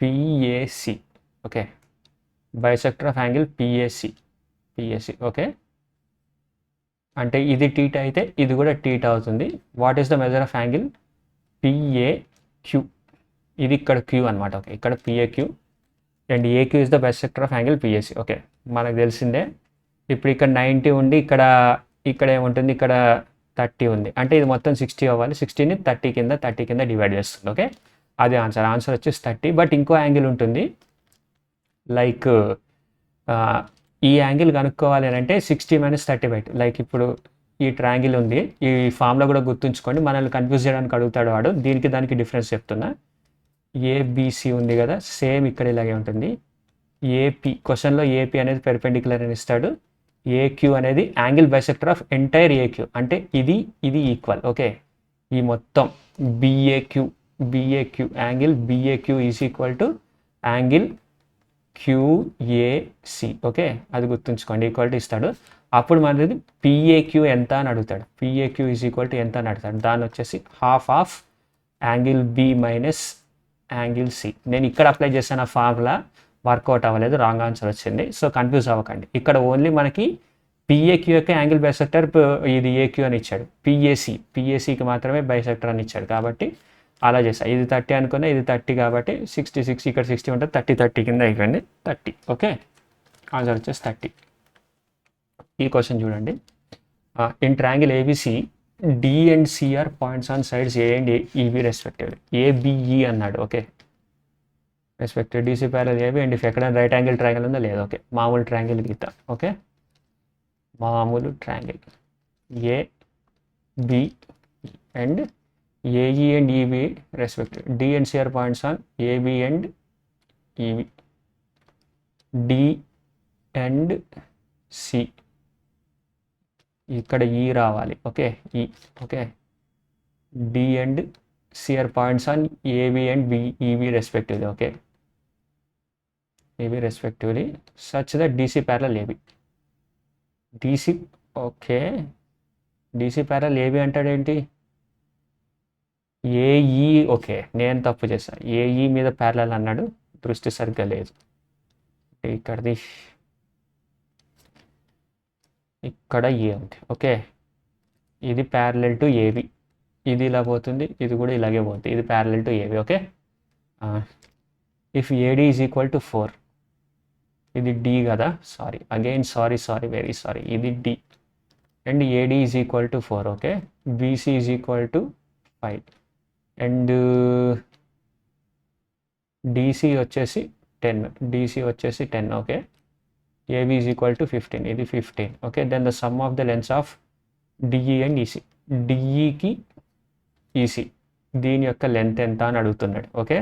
PAC. Okay, bisector of angle PAC. Okay, అంటే ఇది θ అయితే ఇది కూడా θ అవుతుంది. What is the measure of angle? PAQ. ఇది ఇక్కడ Q అనమాట. ఓకే, ఇక్కడ PAQ and AQ is the bisector of angle PAC. Okay, మనకు తెలిసిందే. ఇప్పుడు ఇక్కడ 90 ఉండి ఇక్కడ ఏముంటుంది? ఇక్కడ 30 ఉంది అంటే ఇది మొత్తం 60 అవ్వాలి. 60ని 30 కింద డివైడ్ చేస్తుంది. ఓకే, అది ఆన్సర్ వచ్చేసి 30. బట్ ఇంకో యాంగిల్ ఉంటుంది, లైక్ ఈ యాంగిల్ కనుక్కోవాలి అని అంటే 60 - 30/2. లైక్ ఇప్పుడు ఈ ట్రయాంగిల్ ఉంది, ఈ ఫామ్లో కూడా గుర్తుంచుకోండి, మనల్ని కన్ఫ్యూజ్ చేయడానికి అడుగుతాడు వాడు. దీనికి దానికి డిఫరెన్స్ చెప్తున్నా. ఏబిసి ఉంది కదా, సేమ్ ఇక్కడ ఇలాగే ఉంటుంది. ఏపీ క్వశ్చన్లో ఏపీ అనేది పెర్పెండిక్యులర్ అని ఇస్తాడు. ఏక్యూ అనేది angle bisector of entire AQ, అంటే ఇది ఈక్వల్. ఓకే, ఈ మొత్తం BAQ angle BAQ is equal to angle QAC. Okay, అది గుర్తుంచుకోండి, ఈక్వాలిటీ ఇస్తాడు. అప్పుడు మనది పిఏక్యూ ఎంత అని అడుగుతాడు. పిఏక్యూ ఈజ్ ఈక్వల్ టు ఎంత అని అడుగుతాడు. దాన్ని వచ్చేసి half of angle B minus angle C. నేను ఇక్కడ అప్లై చేసిన ఫార్ములా వర్కౌట్ అవ్వలేదు, రాంగ్ ఆన్సర్ వచ్చింది. సో కన్ఫ్యూజ్ అవ్వకండి. ఇక్కడ ఓన్లీ మనకి పిఏక్యూ యొక్క యాంగిల్ బైసెక్టర్ ఇది ఏక్యూ అని ఇచ్చాడు. పిఏసికి మాత్రమే బైసెక్టర్ అని ఇచ్చాడు, కాబట్టి అలా చేస్తా. ఇది 30 అనుకున్నా, ఇది 30 కాబట్టి 66, ఇక్కడ 60 ఉంటుంది, 30 కింద అయిపోయింది 30. ఓకే, ఆన్సర్ వచ్చేసి 30. ఈ క్వశ్చన్ చూడండి. In triangle ABC D and C are points on sides A and EB respectively. ABE అన్నాడు. Okay, respective DC parallel AB and if ఎక్కడైనా రైట్ యాంగిల్ ట్రయాంగిల్ ఉందో లేదు. ఓకే, మామూలు ట్రయాంగిల్ గీత. ఓకే, మామూలు triangle AB and AE and EB respective. D and C are points on AB and EB. D and C, ఇక్కడ ఈ రావాలి. Okay, E. Okay, D and C are points on AB and EB respectively. Okay, AB respectively such that DC parallel AB. DC, okay, DC parallel AB అంటాడేంటి? AE. Okay, నేను తప్పు చేశాను. AE మీద parallel అన్నాడు, దృష్టి సరిగ్గా లేదు. ఇక్కడది ఇక్కడ ఏ ఉంది. ఓకే, ఇది ప్యారలల్ టు ఏబి, ఇది ఇలా పోతుంది, ఇది కూడా ఇలాగే పోతుంది, ఇది parallel to AB. Okay, if AD is equal to 4, ఇది డి కదా, sorry again, sorry very sorry, ఇది D and AD is equal to 4. Okay, BC is equal to 5 and DC వచ్చేసి 10. Okay, AB is equal to 15, ఇది 15. Okay, then the sum of the lens of DE and EC. డిఈకి EC దీని యొక్క length ఎంత అని అడుగుతున్నాడు. Okay,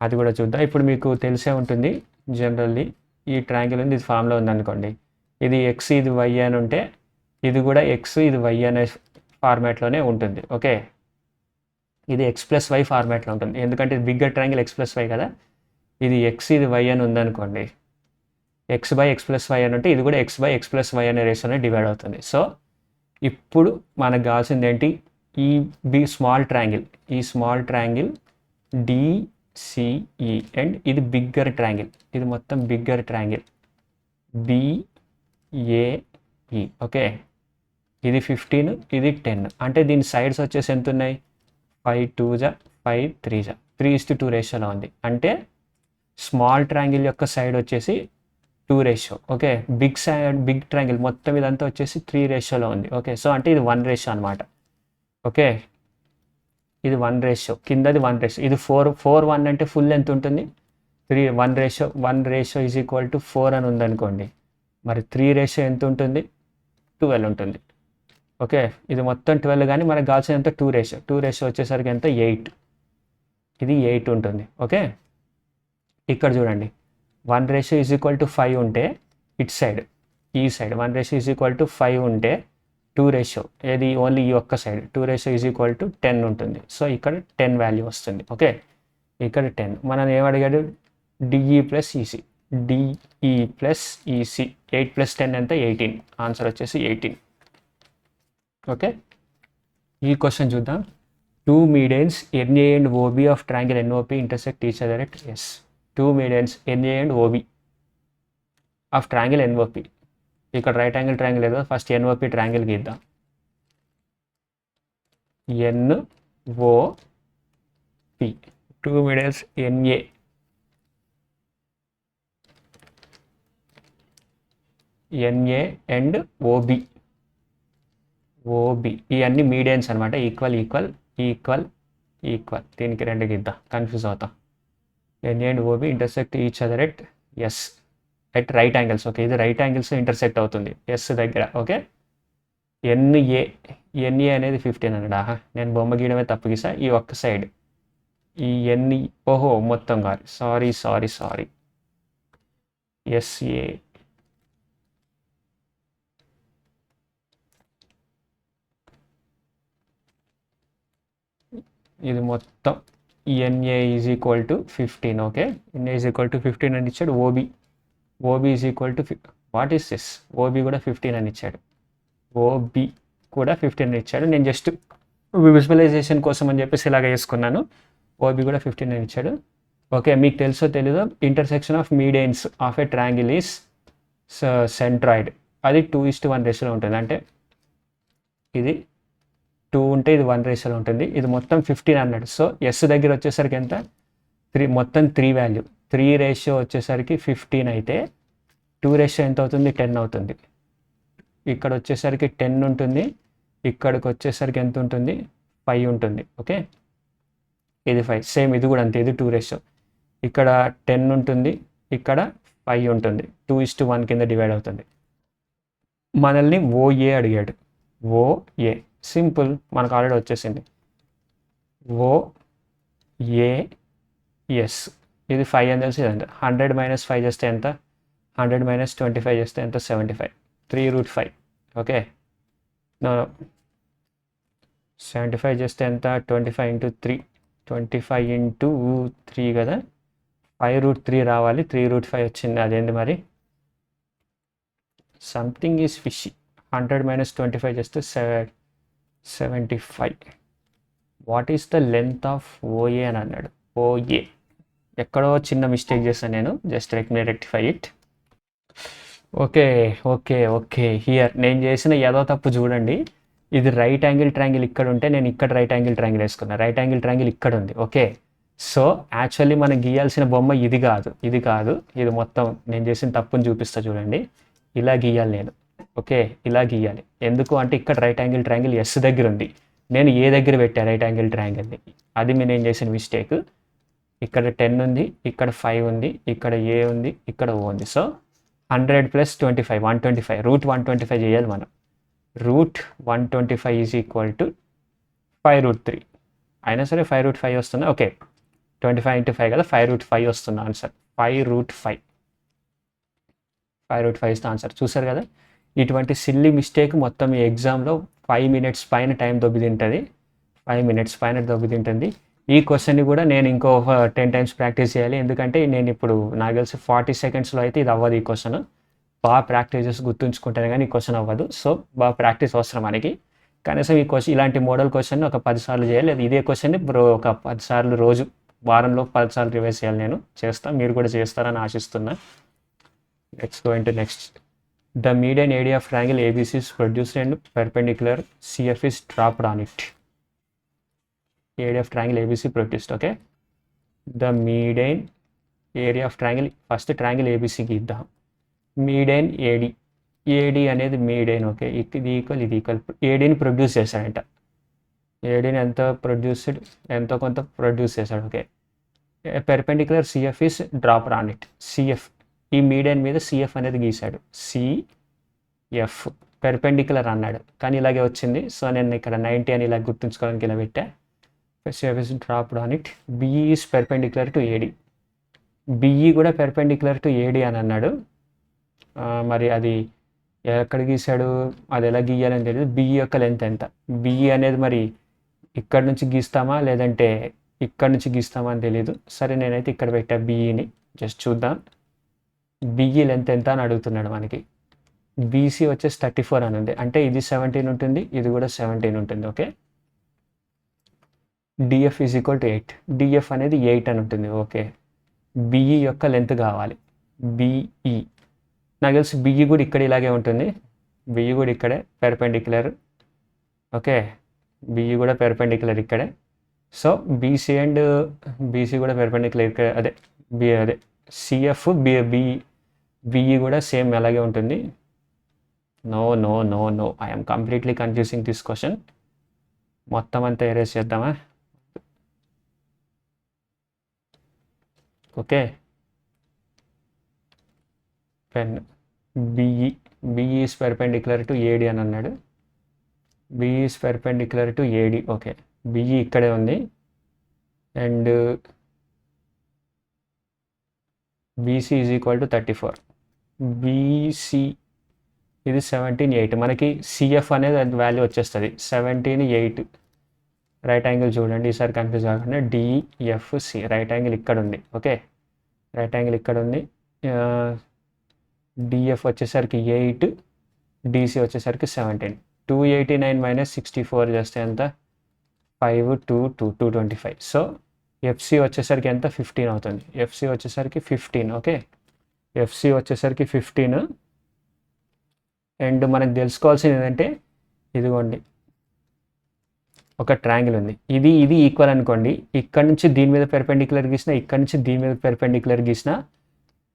అది కూడా చూద్దాం. ఇప్పుడు మీకు తెలిసే ఉంటుంది జనరల్లీ, ఈ ట్రయాంగిల్ ఉంది, ఇది ఫామ్లో ఉంది అనుకోండి, ఇది ఎక్స్ ఇది వై అని ఉంటే ఇది కూడా ఎక్స్ ఇది వై అనే ఫార్మాట్లోనే ఉంటుంది. ఓకే, ఇది ఎక్స్ ప్లస్ వై ఫార్మాట్లో ఉంటుంది, ఎందుకంటే ఇది bigger triangle x plus y కదా. ఇది ఎక్స్ ఇది వై అని ఉందనుకోండి, x by x plus y అని ఉంటే ఇది కూడా x by x plus y అనే రేషియోనే డివైడ్ అవుతుంది. సో ఇప్పుడు మనకు కావాల్సింది ఏంటి? ఈ స్మాల్ ట్రయాంగిల్ డిసిఈ అండ్ ఇది బిగ్గర్ ట్రయాంగిల్, ఇది మొత్తం బిగ్గర్ ట్రయాంగిల్ బిఏఈ. ఓకే, ఇది 15, ఇది 10. అంటే దీని సైడ్స్ వచ్చేసి ఎంత ఉన్నాయి? 5 2 5 3 3:2 రేషియోలో ఉంది. అంటే స్మాల్ ట్రయాంగిల్ యొక్క సైడ్ వచ్చేసి 2 రేషియో. ఓకే, బిగ్ ట్రయాంగిల్ మొత్తం ఇదంతా వచ్చేసి 3 రేషియోలో ఉంది. ఓకే, సో అంటే ఇది 1 రేషియో అనమాట. ఓకే, ఇది 1 రేషియో, కిందది 1 రేషియో, ఇది 4 1 అంటే ఫుల్ ఎంత ఉంటుంది? 3 1 రేషియో ఈజ్ ఈక్వల్ టు 4 అని ఉందనుకోండి, మరి 3 రేషియో ఎంత ఉంటుంది? 12 ఉంటుంది. ఓకే, ఇది మొత్తం 12 కానీ మనకు కావాల్సిన ఎంత? 2 రేషియో వచ్చేసరికి ఎంత? 8. ఇది 8 ఉంటుంది. ఓకే, ఇక్కడ చూడండి, 1 రేషియో ఈజ్ ఈక్వల్ టు 5 ఉంటే ఇట్ సైడ్, ఈ side 1 ratio is equal to 5 ఉంటే 2 రేషియో, ఏది ఓన్లీ ఈ ఒక్క side 2 ratio is equal to 10 ఉంటుంది. సో ఇక్కడ 10 వాల్యూ వస్తుంది. ఓకే, ఇక్కడ 10. మనం ఏమడిగాడు? DE plus EC. 8 + 10 ఎంత? 18. ఆన్సర్ వచ్చేసి 18. ఓకే, ఈ క్వశ్చన్ చూద్దాం. 2 medians NA and OB of triangle NOP intersect each other at S. 2 medians NA and OB of triangle NOP. ఇక్కడ రైట్ యాంగిల్ ట్రయాంగిల్ ఏదో, ఫస్ట్ NOP ట్రయాంగిల్ గీద్దాం. NOP 2 medians NA and OB. OB ఇవన్నీ medians అనమాట. Equal equal equal equal, దీనికి రెండు గిద్దాం, confuse అవుతాం. NA and OB intersect each other at S, at right angles. Okay, ఇది రైట్ యాంగిల్స్ ఇంటర్సెక్ట్ అవుతుంది ఎస్ దగ్గర. ఓకే, ఎన్ఏ ఎన్ఏ అనేది 15 అన్నాడా, నేను బొమ్మ గీయడమే తప్పు గీసా. ఈ ఒక్క సైడ్ ఈ ఎన్ని, ఓహో మొత్తం కాదు, సారీ సారీ సారీ, ఎస్ఏ ఇది మొత్తం NA is equal to 15. Okay, NA is equal to 15 అని ఇచ్చాడు. OB is equal to what is this, OB కూడా 15 అని ఇచ్చాడు. ఓబి కూడా 15 అని ఇచ్చాడు. నేను జస్ట్ విజువలైజేషన్ కోసం అని చెప్పేసి ఇలాగ వేసుకున్నాను. ఓబి కూడా 15 అని ఇచ్చాడు. ఓకే, మీకు తెలుసో తెలీదో, intersection of medians of a triangle is centroid. అది 2:1 రేషియోలో ఉంటుంది. అంటే ఇది 2 ఉంటే ఇది 1 రేషియోలో ఉంటుంది. ఇది మొత్తం 15 అన్నాడు. సో ఎస్ దగ్గర వచ్చేసరికి ఎంత, 3, మొత్తం 3 వాల్యూ. 3 రేషియో వచ్చేసరికి 15 అయితే 2 రేషియో ఎంత అవుతుంది, 10 అవుతుంది. ఇక్కడ వచ్చేసరికి 10 ఉంటుంది, ఇక్కడికి వచ్చేసరికి ఎంత ఉంటుంది, 5 ఉంటుంది. ఓకే, ఇది 5. సేమ్ ఇది కూడా అంతే, ఇది 2 రేషియో. ఇక్కడ 10 ఉంటుంది, ఇక్కడ 5 ఉంటుంది. 2:1 కింద డివైడ్ అవుతుంది. మనల్ని ఓఏ అడిగాడు. ఓఏ సింపుల్, మనకు ఆల్రెడీ వచ్చేసింది. ఓఏఎస్ ఇది 5 అని తెలిసి ఎంత, 100 - 5 చేస్తే ఎంత, 100 - 25 చేస్తే ఎంత, 75. 3√5. ఓకే, 75 చేస్తే ఎంత, 25 × 3, 25 × 3 కదా, 5√3 రావాలి. 3√5 వచ్చింది. అదేంటి మరి, సంథింగ్ ఈజ్ ఫిషీ. 100 - 25 చేస్తే 75. What is the length of OA అని అన్నాడు. ఓఏ ఎక్కడో చిన్న మిస్టేక్ చేస్తాను నేను, just rectify it. Okay okay okay, here నేను చేసిన ఏదో తప్పు చూడండి. ఇది రైట్ యాంగిల్ ట్రయాంగిల్ ఇక్కడ ఉంటే నేను ఇక్కడ రైట్ యాంగిల్ ట్రయాంగిల్ వేసుకున్నా. రైట్ యాంగిల్ ట్రయాంగిల్ ఇక్కడ ఉంది. ఓకే, సో యాక్చువల్లీ మనం గీయాల్సిన బొమ్మ ఇది కాదు, ఇది కాదు, ఇది మొత్తం నేను చేసిన తప్పుని చూపిస్తా చూడండి. ఇలా గీయాలి నేను. ఓకే, ఇలా గీయాలి. ఎందుకు అంటే ఇక్కడ రైట్ యాంగిల్ ట్రయాంగిల్ ఎస్ దగ్గర ఉంది, నేను ఏ దగ్గర పెట్టా రైట్ యాంగిల్ ట్రయాంగిల్ని. అది నేను చేసిన మిస్టేక్. ఇక్కడ 10 ఉంది, ఇక్కడ 5 ఉంది, ఇక్కడ ఏ ఉంది, ఇక్కడ ఓ ఉంది. సో 100 + 25 125, √125 చేయాలి మనం. √125 ఈజ్ ఈక్వల్ టు 5√3. అయినా సరే 5√5 వస్తుంది. ఓకే, 25 × 5 కదా, 5√5 వస్తుంది ఆన్సర్. 5√5 is the answer. చూసారు కదా, ఇటువంటి సిల్లీ మిస్టేక్ మొత్తం ఈ ఎగ్జామ్లో 5 మినిట్స్ పైన టైం దొబ్బితింటుంది. 5 మినిట్స్ పైన దొబ్బితింటుంది. ఈ క్వశ్చన్ని కూడా నేను ఇంకో 10 టైమ్స్ ప్రాక్టీస్ చేయాలి. ఎందుకంటే నేను ఇప్పుడు నాకు తెలిసి 40 సెకండ్స్లో అయితే ఇది అవ్వదు. ఈ క్వశ్చన్ బాగా ప్రాక్టీస్ చేసి గుర్తుంచుకుంటాను కానీ ఈ క్వశ్చన్ అవ్వదు. సో బాగా ప్రాక్టీస్ అవసరం మనకి. కనీసం ఈ క్వశ్చన్, ఇలాంటి మోడల్ క్వశ్చన్ ఒక 10 సార్లు చేయాలి. లేదా ఇదే క్వశ్చన్ని ఒక 10 సార్లు రోజు, వారంలో 10 సార్లు రివైజ్ చేయాలి. నేను చేస్తాను, మీరు కూడా చేస్తారని ఆశిస్తున్నా. Let's go into next. The median area of triangle ABC is produced and perpendicular CF is dropped on it. Area of triangle ABC produced. Okay, the median area of triangle, first triangle ABC గీద్దాం. Median AD అనేది median. Okay, ఇది equal ఏడీని produce చేశాడంట. ఏడీని ఎంతో కొంత produce చేశాడు. Okay, perpendicular CF is dropped on it. CF ఈ మీడియన్ మీద సిఎఫ్ అనేది గీశాడు. సిఎఫ్ పెర్పెండిక్యులర్ అన్నాడు కానీ ఇలాగే వచ్చింది. సో నేను ఇక్కడ 90 అని ఇలా గుర్తుంచుకోవడానికి ఇలా పెట్టా. CF is dropped on it. BE is perpendicular to AD. BE కూడా పెర్పెండిక్యులర్ టు ఏడి అని అన్నాడు. మరి అది ఎక్కడ గీశాడు, అది ఎలా గీయాలని తెలియదు. బిఈ యొక్క లెంత్ ఎంత, బిఈ అనేది మరి ఇక్కడ నుంచి గీస్తామా లేదంటే ఇక్కడ నుంచి గీస్తామా అని తెలియదు. సరే నేనైతే ఇక్కడ పెట్టా బిఈని. జస్ట్ చూద్దాం బిఈ లెంత్ ఎంత అని అడుగుతున్నాడు మనకి. బీసీ వచ్చేసి 34 అని ఉంది, అంటే ఇది 17 ఉంటుంది, ఇది కూడా 17 ఉంటుంది. Okay, DF is equal to 8. DF అనేది 8 అని ఉంటుంది. ఓకే, బిఈ యొక్క లెంత్ కావాలి. బిఈ నాకు తెలిసి బిఈ కూడా ఇక్కడ ఇలాగే ఉంటుంది. బిఈ కూడా ఇక్కడే పెర్పెండిక్యులర్. ఓకే, బిఈ కూడా పెర్పెండిక్యులర్ ఇక్కడే. సో బీసీ అండ్ బీసీ కూడా పెర్పెండిక్యులర్ ఇక్కడ. అదే సిఎఫ్ బిఈ కూడా సేమ్ అలాగే ఉంటుంది. No I'm completely confusing this question. మొత్తం అంతా ఎరేస్ చేద్దామా? Okay, pen BE is perpendicular to AD అని అన్నాడు. BE is perpendicular to AD. Okay, BE ఇక్కడే ఉంది and BC is equal to 34. BC ఇది 17.8. మనకి సిఎఫ్ అనేది వాల్యూ వచ్చేస్తుంది 17.8. రైట్ యాంగిల్ చూడండి, ఈసారి కన్ఫ్యూజ్ కాకుండా డిఎఫ్సి. రైట్ యాంగిల్ ఇక్కడ ఉంది. ఓకే, రైట్ యాంగిల్ ఇక్కడ ఉంది. డిఎఫ్ వచ్చేసరికి 8, డిసి వచ్చేసరికి 17. 289 మైనస్ 64 చేస్తే ఎంత? 225. సో ఎఫ్సి వచ్చేసరికి ఎంత? 15 అవుతుంది. ఎఫ్సి వచ్చేసరికి 15. ఓకే, ఎఫ్సి వచ్చేసరికి 15. అండ్ మనకు తెలుసుకోవాల్సింది ఏంటంటే, ఇదిగోండి ఒక ట్రయాంగిల్ ఉంది, ఇది ఈక్వల్ అనుకోండి. ఇక్కడ నుంచి దీని మీద పెర్పెండిక్యులర్ గీసిన, ఇక్కడ నుంచి దీని మీద పెర్పెండిక్యులర్ గీసిన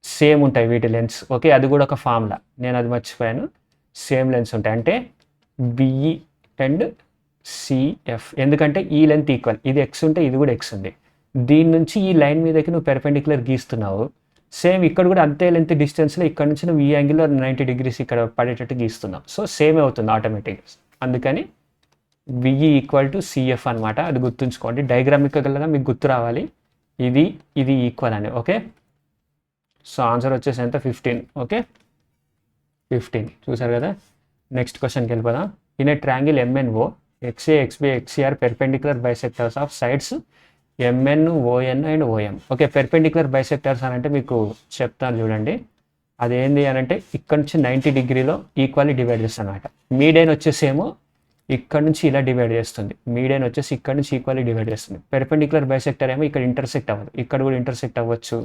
సేమ్ ఉంటాయి వీటి లెన్స్. ఓకే, అది కూడా ఒక ఫార్ములా, నేను అది మర్చిపోయాను. సేమ్ లెన్స్ ఉంటాయి అంటే బిఈ అండ్ సిఎఫ్. ఎందుకంటే ఈ లెంత్ ఈక్వల్, ఇది ఎక్స్ ఉంటే ఇది కూడా ఎక్స్ ఉంది. దీని నుంచి ఈ లైన్ మీదకి నువ్వు పెర్పెండిక్యులర్ గీస్తున్నావు, సేమ్ ఇక్కడ కూడా అంతే లెంత్ డిస్టెన్స్లో ఇక్కడ నుంచి నువ్వు ఈ యాంగిల్లో 90 degrees ఇక్కడ పడేటట్టు గీస్తున్నావు. సో సేమ్ అవుతుంది ఆటోమేటిక్గా. అందుకని బిఈ ఈక్వల్ టు సిఎఫ్ అనమాట. అది గుర్తుంచుకోండి, డయాగ్రామికల్గా మీకు గుర్తు రావాలి ఇది ఈక్వల్ అని. ఓకే, సో ఆన్సర్ వచ్చేసి ఎంత? 15. ఓకే, 15 చూసారు కదా. నెక్స్ట్ క్వశ్చన్కి వెళ్ళిపోదాం. In a triangle MNO XA XB XCR perpendicular bisectors of sides MN ON and OM. Okay, perpendicular bisectors అని అంటే మీకు చెప్తాను చూడండి. అదేంటి అని అంటే ఇక్కడ నుంచి 90 degrees ఈక్వల్లీ డివైడ్ చేస్తాను అనమాట. మీడియన్ వచ్చేసేమో ఇక్కడ నుంచి ఇలా డివైడ్ చేస్తుంది, మీడియన్ వచ్చేసి ఇక్కడ నుంచి ఈక్వల్లీ డివైడ్ చేస్తుంది. పెర్పెండిక్యులర్ బైసెక్టర్ ఏమో ఇక్కడ ఇంటర్సెక్ట్ అవ్వదు, ఇక్కడ కూడా ఇంటర్సెక్ట్ అవ్వచ్చు,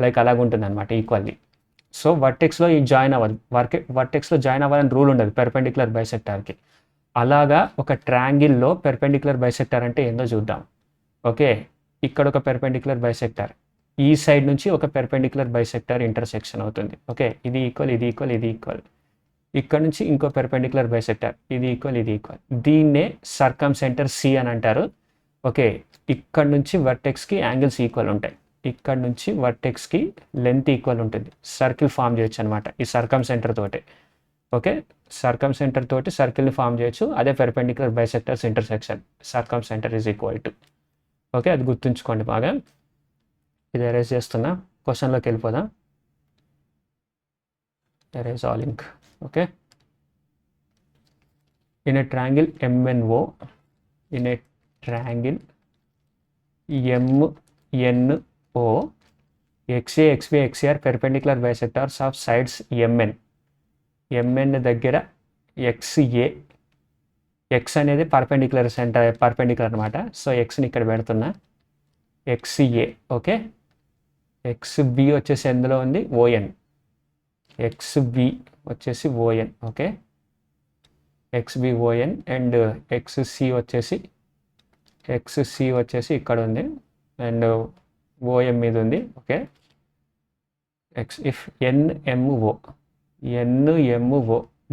లైక్ అలాగుంటుంది అనమాట ఈక్వల్లీ. సో వర్టెక్స్లో ఈ జాయిన్ అవ్వదు, వర్టెక్స్లో జాయిన్ అవ్వాలని రూల్ ఉండదు పెర్పెండిక్యులర్ బైసెక్టార్కి. అలాగా ఒక ట్రయాంగిల్లో పెర్పెండిక్యులర్ బైసెక్టార్ అంటే ఏందో చూద్దాం. ఓకే, ఇక్కడ ఒక పెర్పెండిక్యులర్ బైసెక్టార్, ఈ సైడ్ నుంచి ఒక పెర్పెండిక్యులర్ బైసెక్టార్ ఇంటర్సెక్షన్ అవుతుంది. ఓకే, ఇది ఈక్వల్, ఇది ఈక్వల్, ఇది ఈక్వల్. ఇక్కడ నుంచి ఇంకో పెర్పెండిక్యులర్ బైసెక్టార్, ఇది ఈక్వల్, ఇది ఈక్వల్. దీన్నే సర్కంసెంటర్ సి అని అంటారు. ఓకే, ఇక్కడ నుంచి వర్టెక్స్కి యాంగిల్స్ ఈక్వల్ ఉంటాయి, ఇక్కడ నుంచి వర్టెక్స్కి లెంత్ ఈక్వల్ ఉంటుంది. సర్కిల్ ఫామ్ చేయొచ్చు అనమాట ఈ సర్కంసెంటర్ తోటి. ఓకే, సర్కంసెంటర్ తోటి సర్కిల్ని ఫామ్ చేయొచ్చు. అదే perpendicular bisectors intersection, circumcentre is equal to. Okay, అది గుర్తుంచుకోండి బాగా. ఇది ఎరేజ్ చేస్తున్నా, క్వశ్చన్లోకి వెళ్ళిపోదాం. Erase all ink. Okay, in a triangle MNO, in a triangle MNO XA XB XR perpendicular bisectors of sides MN దగ్గర ఎక్స్ఏ, ఎక్స్ అనేది perpendicular అనమాట. సో ఎక్స్ని ఇక్కడ పెడుతున్నా, ఎక్స్ఏ. ఓకే, ఎక్స్బి వచ్చేసి ఎందులో ఉంది? ఓఎన్. ఎక్స్బి వచ్చేసి ON. Okay, XB ON and XC వచ్చేసి ఇక్కడ ఉంది అండ్ ఓఎం మీద ఉంది. ఓకే, ఇఫ్ ఎన్ఎంఓ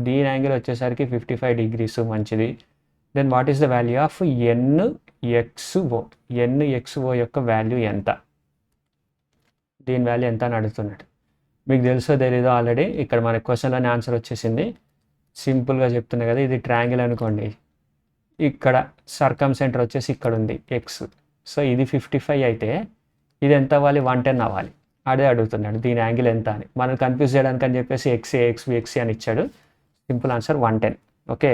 దీని యాంగిల్ వచ్చేసరికి 55 degrees, మంచిది. Then what is the value of NXO యొక్క వాల్యూ ఎంత? దీని వాల్యూ ఎంత అని అడుగుతున్నాడు. మీకు తెలుసో తెలీదో ఆల్రెడీ ఇక్కడ మన క్వశ్చన్లోనే ఆన్సర్ వచ్చేసింది. సింపుల్గా చెప్తున్నా కదా, ఇది ట్రయాంగిల్ అనుకోండి, ఇక్కడ సర్కంసెంటర్ వచ్చేసి ఇక్కడ ఉంది ఎక్స్. సో ఇది 55 అయితే ఇది ఎంత అవ్వాలి? 110 అవ్వాలి. అదే అడుగుతున్నాడు దీని యాంగిల్ ఎంత అని. మనం కన్ఫ్యూజ్ చేయడానికి అని చెప్పేసి ఎక్స్ఏ ఎక్స్బి ఎక్స్సి అని ఇచ్చాడు. Simple answer 110. ఓకే,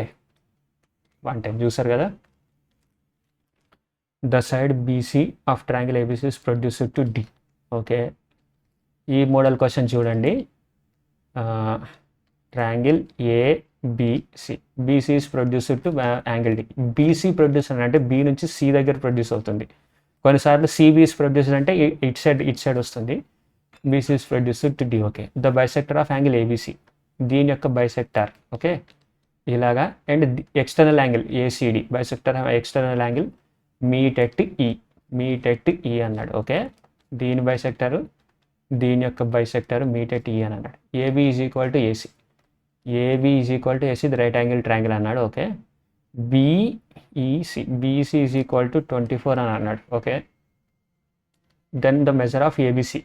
110 చూసారు కదా. The side BC of triangle ABC is produced to D. Okay, ఈ మోడల్ క్వశ్చన్ చూడండి. Triangle ABC, BC is produced to angle D. BC produce అంటే బి నుంచి సి దగ్గర produce అవుతుంది. కొన్నిసార్లు సిబిఎస్ ప్రొడ్యూసర్ అంటే ఇట్ సైడ్ వస్తుంది. BC is produced to D. Okay, the bisector of angle ABC, దీని యొక్క బైసెక్టర్. ఓకే, ఇలాగా. And external angle ACD, bisector external angle meet at E అన్నాడు. ఓకే, దీని బైసెక్టర్, దీని యొక్క బైసెక్టర్ మీట్ ఎట్ ఈ అని అన్నాడు. AB is equal to AC. AB is equal to AC, ఇది రైట్ యాంగిల్ ట్రయాంగిల్ అన్నాడు. Okay, BC is equal to 24 అని అన్నాడు. Okay, then the measure of ABC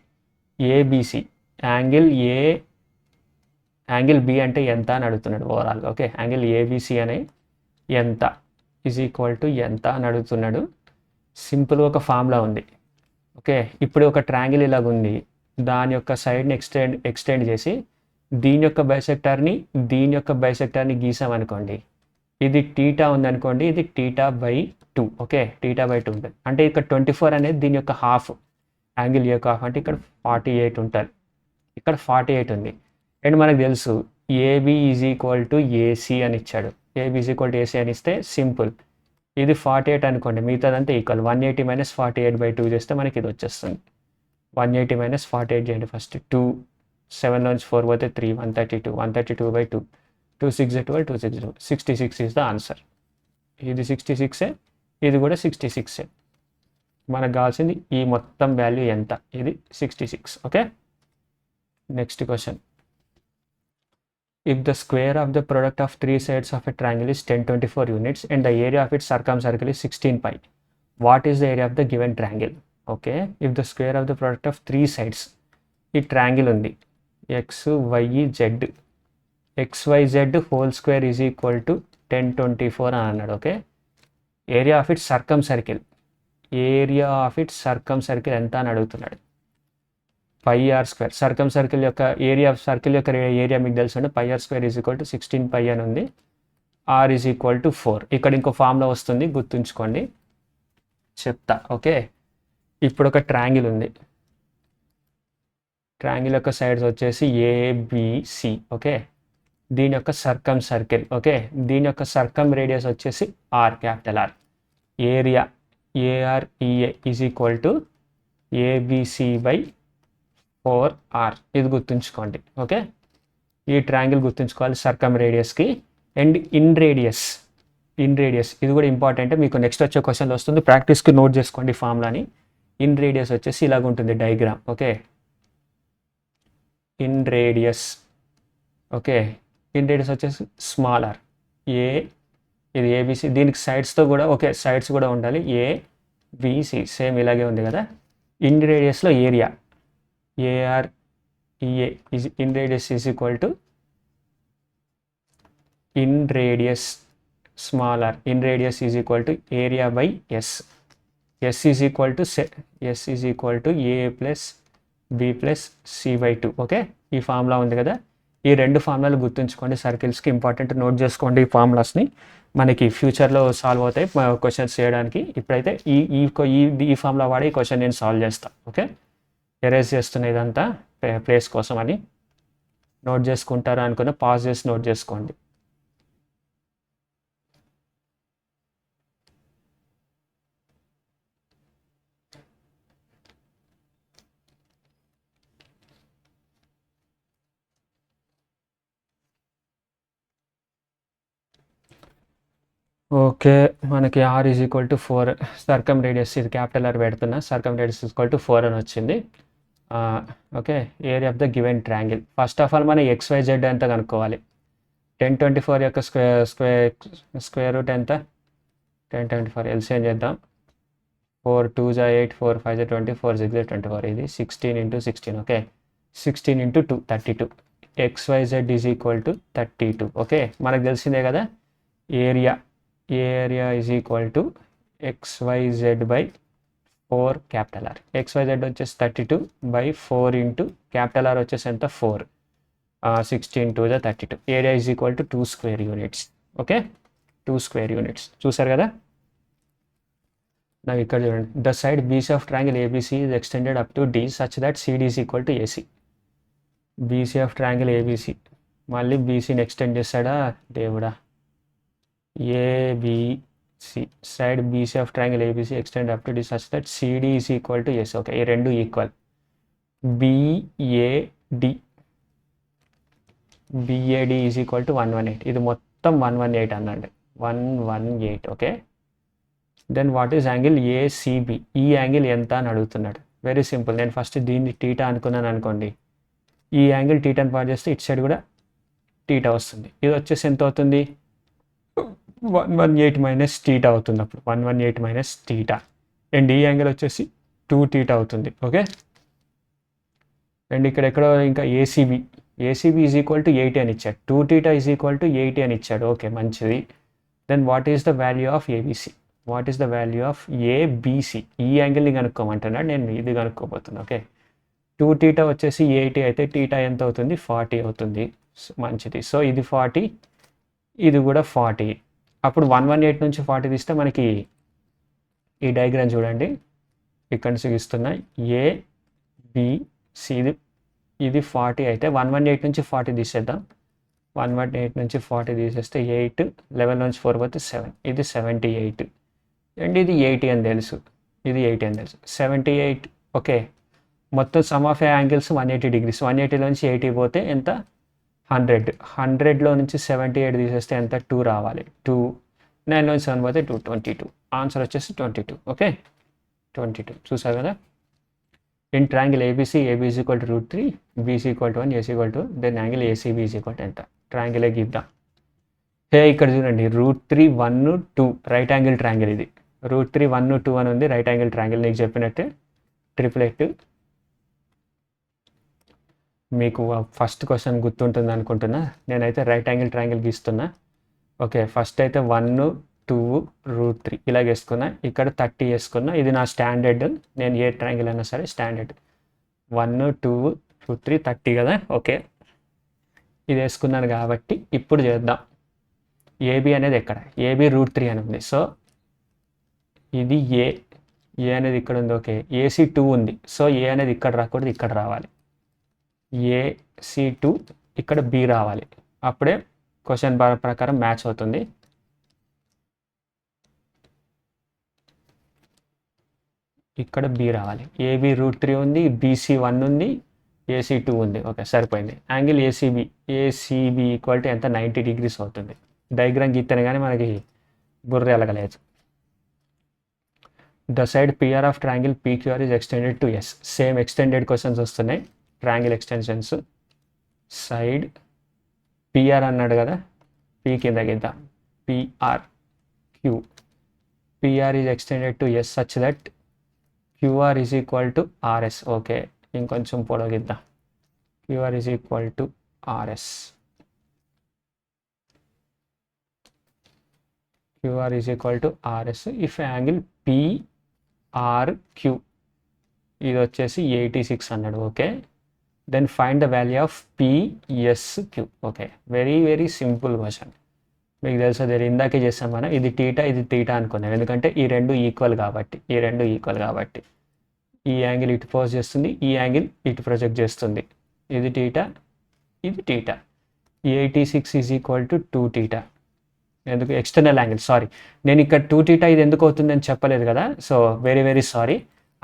angle B అంటే ఎంత అని అడుగుతున్నాడు ఓవరాల్గా. ఓకే, యాంగిల్ ఏబిసి అని ఎంత ఈజ్ ఈక్వల్ టు ఎంత అని అడుగుతున్నాడు. సింపుల్గా ఒక ఫార్ములా ఉంది. ఓకే, ఇప్పుడు ఒక ట్రయాంగిల్ ఇలాగ ఉంది, దాని యొక్క సైడ్ని ఎక్స్టెండ్ చేసి దీని యొక్క బైసెక్టార్ని గీసామనుకోండి, ఇది టీటా ఉందనుకోండి, ఇది θ/2. ఓకే, θ/2 ఉంటుంది. అంటే ఇక్కడ 24 అనేది దీని యొక్క హాఫ్, యాంగిల్ యొక్క హాఫ్, అంటే ఇక్కడ 48 ఉంటుంది, ఇక్కడ 48 ఉంది. అండ్ మనకు తెలుసు AB is equal to AC అని ఇచ్చాడు. AB is equal to AC అని ఇస్తే సింపుల్, ఇది 48 అనుకోండి, మిగతాదంతా ఈక్వల్. 180 - 48/2 చేస్తే మనకి ఇది వచ్చేస్తుంది. 180 - 48 చేయండి ఫస్ట్. 2 7 నుంచి 4 పోతే 3, 132, 132/2, 2 6 12, 2 6 12, 66 ఈజ్ ద ఆన్సర్. ఇది 66, ఇది కూడా 66. మనకు కావాల్సింది ఈ మొత్తం వాల్యూ ఎంత, ఇది 66. Okay, next question. If the square of the product of three sides of a triangle is 1024 units and the area of its circumcircle is 16 pi, what is the area of the given triangle? Okay, if the square of the product of three sides, ఈ triangle ఉంది, XYZ whole square is equal to 1024 అని అన్నాడు. Okay, area of its circum circle ఎంత అని అడుగుతున్నాడు. πr². Circle యొక్క area మీకు తెలుసు, πr² ఈజ్ ఈక్వల్ టు 16 π అని ఉంది. r is equal to 4. ఇక్కడ ఇంకో ఫార్ములా వస్తుంది, గుర్తుంచుకోండి, చెప్తా. ఓకే, ఇప్పుడు ఒక ట్రయాంగిల్ ఉంది, ట్రయాంగిల్ యొక్క సైడ్స్ వచ్చేసి ఏబిసి. ఓకే, దీని యొక్క సర్కమ్ సర్కిల్. ఓకే, దీని యొక్క సర్కమ్ రేడియస్ వచ్చేసి R, capital R. Area AREA is equal to ABC/4R. ఇది గుర్తుంచుకోండి. ఓకే, ఈ ట్రయాంగిల్ గుర్తుంచుకోవాలి సర్కమ్ రేడియస్కి. అండ్ ఇన్ రేడియస్ ఇది కూడా ఇంపార్టెంట్, మీకు నెక్స్ట్ వచ్చే క్వశ్చన్లో వస్తుంది, ప్రాక్టీస్కి నోట్ చేసుకోండి ఫార్ములాని. ఇన్ రేడియస్ వచ్చేసి ఇలాగ ఉంటుంది డయాగ్రామ్. ఓకే, ఇన్ రేడియస్ వచ్చేసి స్మాలర్ ఇది ABC, దీనికి సైడ్స్తో కూడా సైడ్స్ కూడా ఉండాలి, ABC సేమ్ ఇలాగే ఉంది కదా. ఇన్ రేడియస్లో area AREA in radius is equal to in radius smaller, in radius is equal to area by S. S is equal to A + B + C/2. Okay, ఈ formula ఉంది కదా, ఈ రెండు ఫార్ములాలు గుర్తుంచుకోండి, సర్కిల్స్కి ఇంపార్టెంట్, నోట్ చేసుకోండి ఈ ఫార్ములాస్ని, మనకి ఫ్యూచర్లో సాల్వ్ అవుతాయి క్వశ్చన్స్ చేయడానికి. ఇప్పుడైతే ఈ ఫార్ములా వాడి ఈ క్వశ్చన్ నేను సాల్వ్ చేస్తాను. ఓకే, ఎరేజ్ చేస్తున్న ఇదంతా ప్లేస్ కోసం అని నోట్ చేసుకుంటారా అనుకున్న పాజ్ చేసి నోట్ చేసుకోండి. ఓకే, మనకి R is equal to 4, circum radius ఇది క్యాపిటల్ R పెడుతున్నా, circum radius is equal to 4 అని వచ్చింది. Okay, area of the given triangle. First of all మనం XYZ ఎంత కనుక్కోవాలి. 1024 యొక్క స్క్వేర్ రూట్ ఎంత, 1024 ఎల్సిఎం చేద్దాం. 4 2 8, 4 5 20, 4 6 24, ఇది 16 × 16. Okay, 16 × 2 32. XYZ is equal to 32. Okay, మనకు తెలిసిందే కదా, area is equal to XYZ/4 capital R. XYZ వచ్చేసి 32/4 ఇంటూ క్యాపిటల్ R వచ్చేసి ఎంత 4, 16 2 32. Area is equal to 2 square units. Okay, 2 square units చూసారు కదా. నాకు ఇక్కడ చూడండి, the side BC of triangle ABC is extended up to D such that CD is equal to AC. BC of triangle ABC, మళ్ళీ BCని extend చేస్తాడా దేవుడా. ABC side BC of triangle ABC extend up to D such that CD is equal to AC. Okay, ఈ రెండు equal. BAD is equal to 118. ఇది మొత్తం 118 అనండి, 118. Okay, then what is angle ACB, ఈ angle ఎంత అని అడుగుతున్నాడు. వెరీ సింపుల్, నేను ఫస్ట్ దీన్ని టీటా అనుకున్నాను అనుకోండి, ఈ యాంగిల్ టీటాని పాటు చేస్తే ఇటు సైడ్ కూడా టీటా వస్తుంది. ఇది వచ్చేసి ఎంత అవుతుంది, 118 మైనస్ టీటా అవుతుంది. అప్పుడు 118 మైనస్ టీటా అండ్ ఈ యాంగిల్ వచ్చేసి 2 టీటా అవుతుంది. ఓకే, అండ్ ఇక్కడ ఎక్కడో ఇంకా ఏసీబీ ఈజ్ ఈక్వల్ టు 80 అని ఇచ్చాడు, 2 టీటా ఈజ్ ఈక్వల్ టు 80 అని ఇచ్చాడు. ఓకే, మంచిది. Then what is the value of ABC, what is the value of ABC? ఈ యాంగిల్ని కనుక్కోమంటున్నాడు, నేను ఇది కనుక్కోబోతున్నాను. ఓకే, 2 టీటా వచ్చేసి 80 అయితే టీటా ఎంత అవుతుంది, 40 అవుతుంది. మంచిది. సో ఇది 40, ఇది కూడా 40. అప్పుడు 118 నుంచి 40 తీస్తే మనకి ఈ డయాగ్రామ్ చూడండి, ఇక్కడ నుంచి ఇస్తున్నా ఏబిసి, ఇది 40 అయితే 118 నుంచి 40 తీసేద్దాం. 118 నుంచి 40 తీసేస్తే 8, 11 నుంచి 4 పోతే 7, ఇది 78 అండ్ ఇది 80 అని తెలుసు, ఇది 80 అని తెలుసు, 78. ఓకే, మొత్తం సమ్ ఆఫ్ యాంగిల్స్ 180 డిగ్రీస్. 180 నుంచి 80 పోతే ఎంత, 100. 100లో నుంచి 78 తీసేస్తే ఎంత, 2 రావాలి. 2, 9 నుంచి 7 పోతే 2, 22. ఆన్సర్ వచ్చేసి 22. ఓకే, 22 చూసారు కదా. In triangle ABC, AB is equal to √3, BC equal to 1, AC equal to, then angle ACB is equal to ఎంత, ట్రయాంగిలే గీద్దాం. ఇక్కడ చూడండి, √3, 1, 2 రైట్ యాంగిల్ ట్రయాంగిల్. ఇది √3, 1, 2 అని ఉంది, రైట్ యాంగిల్ ట్రయాంగిల్. నీకు చెప్పినట్టే ట్రిప్లెట్. మీకు ఫస్ట్ క్వశ్చన్ గుర్తుంటుంది అనుకుంటున్నా, నేనైతే రైట్ యాంగిల్ ట్రయాంగిల్ గీస్తున్నా. ఓకే, ఫస్ట్ అయితే 1, 2, √3 ఇలా వేసుకున్నా, ఇక్కడ 30 వేసుకున్నా. ఇది నా స్టాండర్డ్, నేను ఏ ట్రయాంగిల్ అయినా సరే స్టాండర్డ్ 1, 2, √3, 30 కదా. ఓకే, ఇది వేసుకున్నాను కాబట్టి ఇప్పుడు చేద్దాం. ఏబి అనేది ఎక్కడ, ఏబి √3 అని ఉంది. సో ఇది ఏ అనేది ఇక్కడ ఉంది. ఓకే, ఏసీ 2 ఉంది. సో ఏ అనేది ఇక్కడ రాకూడదు, ఇక్కడ రావాలి. ఏసీ2 ఇక్కడ బి రావాలి, అప్పుడే క్వశ్చన్ ప్రకారం మ్యాచ్ అవుతుంది. ఇక్కడ బి రావాలి. ఏబి √3 ఉంది, బీసీ 1 ఉంది, ఏసీ 2 ఉంది. ఓకే, సరిపోయింది. యాంగిల్ ఏసీబీ ఈక్వల్ టు ఎంత, 90 డిగ్రీస్ అవుతుంది. డయాగ్రామ్ గీతనే కానీ మనకి బుర్ర ఎలగలేదు. The side PR of triangle PQR is extended to S. Same extended questions వస్తున్నాయి, ట్రయాంగిల్ ఎక్స్టెన్షన్స్. సైడ్ పిఆర్ అన్నాడు కదా, పీ కింద గీద్దాం, PR Q. PR is extended to S such that QR is equal to RS. Okay, ఇంకొంచెం పొడగిద్దాం, QR is equal to RS. QR is equal to RS if angle PRQ ఇది వచ్చేసి 86 అన్నాడు. Okay, then find the value of PSQ. Okay, very very simple question. మీకు తెలుసు, అది ఇందాకే చేస్తాం మనం. ఇది టీటా, ఇది టీటా అనుకున్నాం, ఎందుకంటే ఈ రెండు ఈక్వల్ కాబట్టి. ఈ యాంగిల్ ఇటు పోజ్ చేస్తుంది, ఈ యాంగిల్ ఇటు ప్రొజెక్ట్ చేస్తుంది. ఇది టీటా, ఇది theta. 86 is equal to 2 theta. ఎందుకు ఎక్స్టర్నల్ యాంగిల్, సారీ, నేను ఇక్కడ 2 టీటా ఇది ఎందుకు అవుతుందని చెప్పలేదు కదా. సో వెరీ వెరీ సారీ,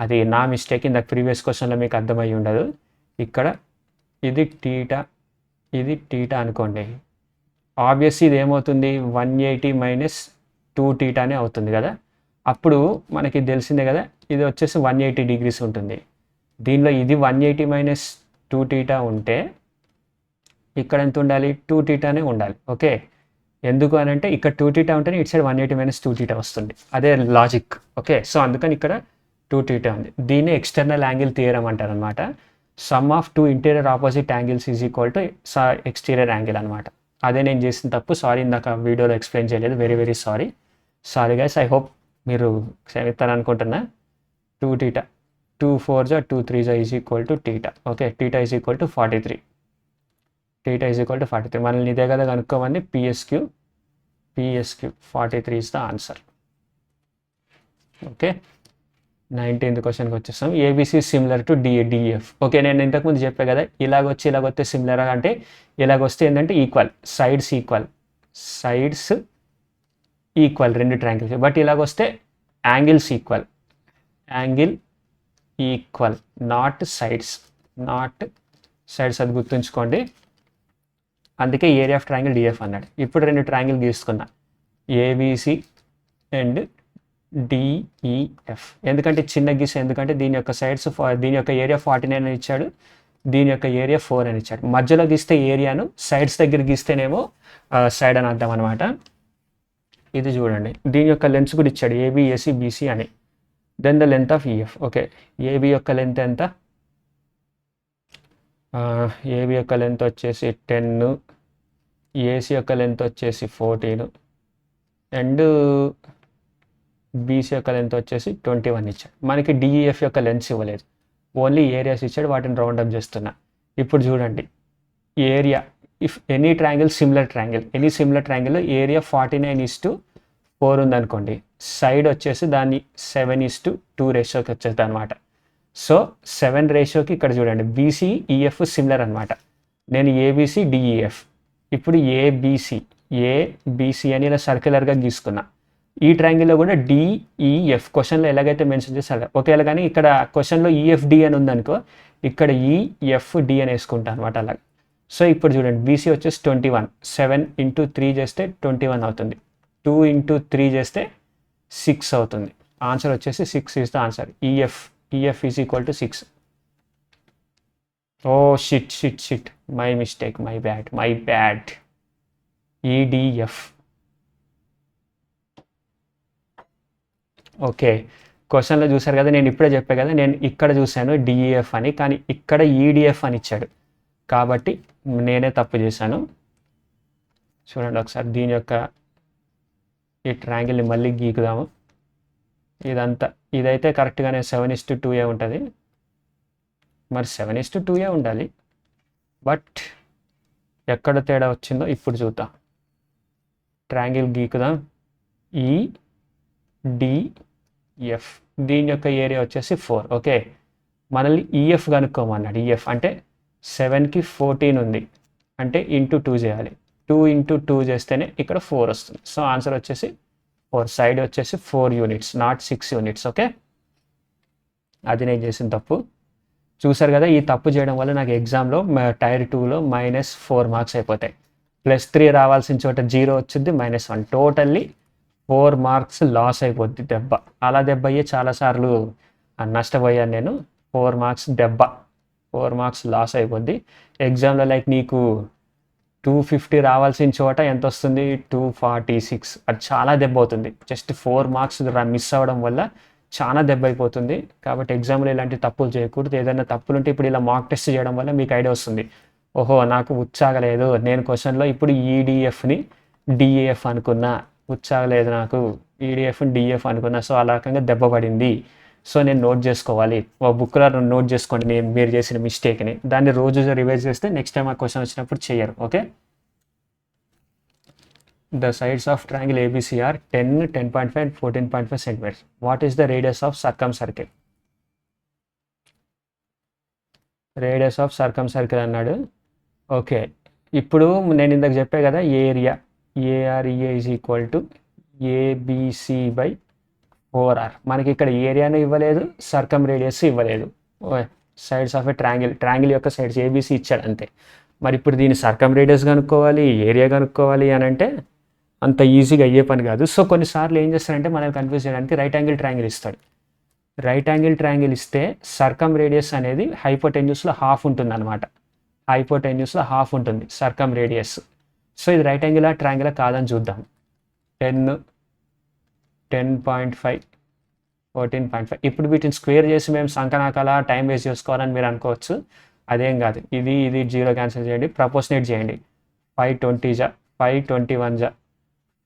అది నా మిస్టేక్. ఇందాక ప్రీవియస్ క్వశ్చన్లో మీకు అర్థమై ఉండదు. ఇక్కడ ఇది టీటా, ఇది టీటా అనుకోండి. ఆబ్వియస్లీ ఇది ఏమవుతుంది, 180 మైనస్ 2 టీటానే అవుతుంది కదా. అప్పుడు మనకి తెలిసిందే కదా, ఇది వచ్చేసి 180 డిగ్రీస్ ఉంటుంది. దీనిలో ఇది 180 మైనస్ 2 టీటా ఉంటే ఇక్కడ ఎంత ఉండాలి, 2 టీటానే ఉండాలి. ఓకే, ఎందుకు అని అంటే ఇక్కడ 2 టీటా ఉంటేనే ఇటు సైడ్ 180 మైనస్ 2 టీటా వస్తుంది. అదే లాజిక్. ఓకే, సో అందుకని ఇక్కడ 2 టీటా ఉంది. దీన్ని ఎక్స్టర్నల్ యాంగిల్ థియరం అంటారు అనమాట. Some of 2 interior opposite angles is equal to exterior angle అనమాట. అదే నేను చేసిన తప్పు, సారీ, ఇందాక వీడియోలో ఎక్స్ప్లెయిన్ చేయలేదు. Very very sorry guys. I hope మీరు క్షమిస్తారనుకుంటున్నా. 2 theta, 2 4 2 3 is equal to theta. Okay, theta is equal to 43. Theta is equal to 43. మనల్ని ఇదే కదా కనుక్కోమని, PSQ 43 is the answer. Okay, 19th క్వశ్చన్కి వచ్చేస్తాం. ABC similar to DF. Okay, నేను ఇంతకుముందు చెప్పా కదా, ఇలాగొస్తే సిమిలర్ అంటే ఇలాగొస్తే ఏంటంటే ఈక్వల్, సైడ్స్ ఈక్వల్ రెండు ట్రయాంగిల్స్. బట్ ఇలాగొస్తే యాంగిల్స్ ఈక్వల్, నాట్ సైడ్స్, అది గుర్తుంచుకోండి. అందుకే ఏరియా ఆఫ్ ట్రయాంగిల్ డిఎఫ్ అన్నాడు. ఇప్పుడు రెండు ట్రయాంగిల్ గీసుకున్నా, ఏబిసి అండ్ డిఈఎఫ్. ఎందుకంటే చిన్న గీస, ఎందుకంటే దీని యొక్క సైడ్స్, దీని యొక్క ఏరియా 49 అని ఇచ్చాడు, దీని యొక్క ఏరియా 4 అని ఇచ్చాడు. మధ్యలో గీస్తే ఏరియాను, సైడ్స్ దగ్గర గీస్తేనేమో సైడ్ అని అర్థం అనమాట. ఇది చూడండి, దీని యొక్క లెన్స్ కూడా ఇచ్చాడు ఏబి ఏసీ బీసీ అని. Then the length of EF. Okay, AB యొక్క లెంత్ ఎంత? ఏబి యొక్క లెంత్ వచ్చేసి 10, ఏసీ యొక్క లెంత్ వచ్చేసి 14 అండ్ బీసీ యొక్క లెంత్ వచ్చేసి 21 ఇచ్చాడు. మనకి డిఈఎఫ్ యొక్క లెన్స్ ఇవ్వలేదు, ఓన్లీ ఏరియాస్ ఇచ్చాడు, వాటిని రౌండప్ చేస్తున్నా. ఇప్పుడు చూడండి area, if any triangle similar triangle, any similar triangle area 49:4 ఉందనుకోండి, సైడ్ వచ్చేసి దాన్ని 7:2 రేషియోకి వచ్చేది అనమాట. సో 7 రేషియోకి ఇక్కడ చూడండి బీసీ ఈఎఫ్ సిమిలర్ అనమాట. నేను ఏబీసీ డిఈఎఫ్, ఇప్పుడు ఏబీసీ అని ఇలా సర్క్యులర్గా గీసుకున్నా. ఈ ట్రయాంగిల్లో కూడా డిఈఎఫ్ క్వశ్చన్లో ఎలాగైతే మెన్షన్ చేస్తారు ఒకేలా, కానీ ఇక్కడ క్వశ్చన్లో ఈఎఫ్డి అని ఉందనుకో, ఇక్కడ ఈఎఫ్డి అని వేసుకుంటాను అనమాట అలాగే. సో ఇప్పుడు చూడండి బీసీ వచ్చేసి 21, 7 × 3 చేస్తే 21 అవుతుంది, 2 × 3 చేస్తే 6 అవుతుంది. ఆన్సర్ వచ్చేసి 6 is the answer. EF is equal to 6. Oh shit, my mistake, my bad. EDF. Okay, క్వశ్చన్లో చూసారు కదా, నేను ఇప్పుడే చెప్పాను కదా, నేను ఇక్కడ చూశాను డిఈఎఫ్ అని, కానీ ఇక్కడ ఈడిఎఫ్ అని ఇచ్చాడు, కాబట్టి నేనే తప్పు చేశాను. చూడండి ఒకసారి దీని యొక్క ఈ ట్రయాంగిల్ని మళ్ళీ గీకుదాము. ఇదైతే కరెక్ట్గానే 7:2 ఉంటుంది, మరి 7:2 ఉండాలి, బట్ ఎక్కడ తేడా వచ్చిందో ఇప్పుడు చూద్దాం. ట్రయాంగిల్ గీకుదాం. ఈడిఎఫ్, దీని యొక్క ఏరియా వచ్చేసి 4. ఓకే, మనల్ని ఈఎఫ్ కనుక్కోమన్నాడు. ఈఎఫ్ అంటే 7కి 14 ఉంది, అంటే ఇంటూ 2 చేయాలి. 2 × 2 చేస్తేనే ఇక్కడ 4 వస్తుంది. సో ఆన్సర్ వచ్చేసి 4. సైడ్ వచ్చేసి 4 యూనిట్స్, నాట్ 6 యూనిట్స్. ఓకే, అది నేను చేసిన తప్పు. చూసారు కదా, ఈ తప్పు చేయడం వల్ల నాకు ఎగ్జామ్లో టైర్ 2లో -4 మార్క్స్ అయిపోతాయి. +3 రావాల్సిన చోట 0 వచ్చింది, -1. టోటల్లీ 4 మార్క్స్ లాస్ అయిపోద్ది దెబ్బ. అలా దెబ్బ అయ్యి చాలాసార్లు నష్టపోయాను నేను. 4 మార్క్స్ దెబ్బ, 4 మార్క్స్ లాస్ అయిపోద్ది ఎగ్జామ్లో. లైక్ నీకు 250 రావాల్సిన చోట ఎంత వస్తుంది? 246. అది చాలా దెబ్బ అవుతుంది. జస్ట్ 4 మార్క్స్ మిస్ అవ్వడం వల్ల చాలా దెబ్బ అయిపోతుంది. కాబట్టి ఎగ్జామ్లో ఇలాంటి తప్పులు చేయకూడదు. ఏదైనా తప్పులు ఉంటే ఇప్పుడు ఇలా మాక్ టెస్ట్ చేయడం వల్ల మీకు ఐడియా వస్తుంది, ఓహో నాకు ఉచ్చాగలేదు, నేను క్వశ్చన్లో ఇప్పుడు ఈడిఎఫ్ని డిఏఎఫ్ అనుకున్నా, ఉచ్చాగలేదు నాకు, ఈడిఎఫ్ని డిఎఫ్ అనుకున్నా. సో ఆ రకంగా దెబ్బ పడింది. సో నేను నోట్ చేసుకోవాలి, బుక్లో నోట్ చేసుకోండి మీరు చేసిన మిస్టేక్ని. దాన్ని రోజు రివైజ్ చేస్తే నెక్స్ట్ టైం ఆ క్వశ్చన్ వచ్చినప్పుడు చేయరు. Okay, the sides of triangle ABC are 10, 10.5 and 14.5 centimeters. What is the radius of circum circle? Radius of circum circle అన్నాడు. ఓకే, ఇప్పుడు నేను ఇందాక చెప్పా కదా, area AREA is equal to ABC/4R. మనకి ఇక్కడ ఏరియాను ఇవ్వలేదు, సర్కమ్ రేడియస్ ఇవ్వలేదు. సైడ్స్ ఆఫ్ ఏ ట్రయాంగిల్ యొక్క సైడ్స్ ఏబీసీ ఇచ్చాడు అంతే. మరి ఇప్పుడు దీని సర్కమ్ రేడియస్ కనుక్కోవాలి, ఏరియా కనుక్కోవాలి అని అంటే అంత ఈజీగా అయ్యే పని కాదు. సో కొన్నిసార్లు ఏం చేస్తారంటే మనం కన్ఫ్యూజ్ చేయడానికి రైట్ యాంగిల్ ట్రయాంగిల్ ఇస్తాడు. రైట్ యాంగిల్ ట్రయాంగిల్ ఇస్తే సర్కమ్ రేడియస్ అనేది హైపోటెన్యూస్లో హాఫ్ ఉంటుంది అనమాట. హైపోటెన్యూస్లో హాఫ్ ఉంటుంది సర్కమ్ రేడియస్. సో ఇది రైట్ యాంగిల్ ట్రయాంగిల్ కాదని చూద్దాం. 10, 10.5, 14.5. ఇప్పుడు వీటిని స్క్వేర్ చేసి మేము సంకనాకాల టైం వేస్ట్ చేసుకోవాలని మీరు అనుకోవచ్చు. అదేం కాదు, ఇది 0 క్యాన్సిల్ చేయండి, ప్రపోర్షనేట్ చేయండి. 5 20 జా, 5 21 జా,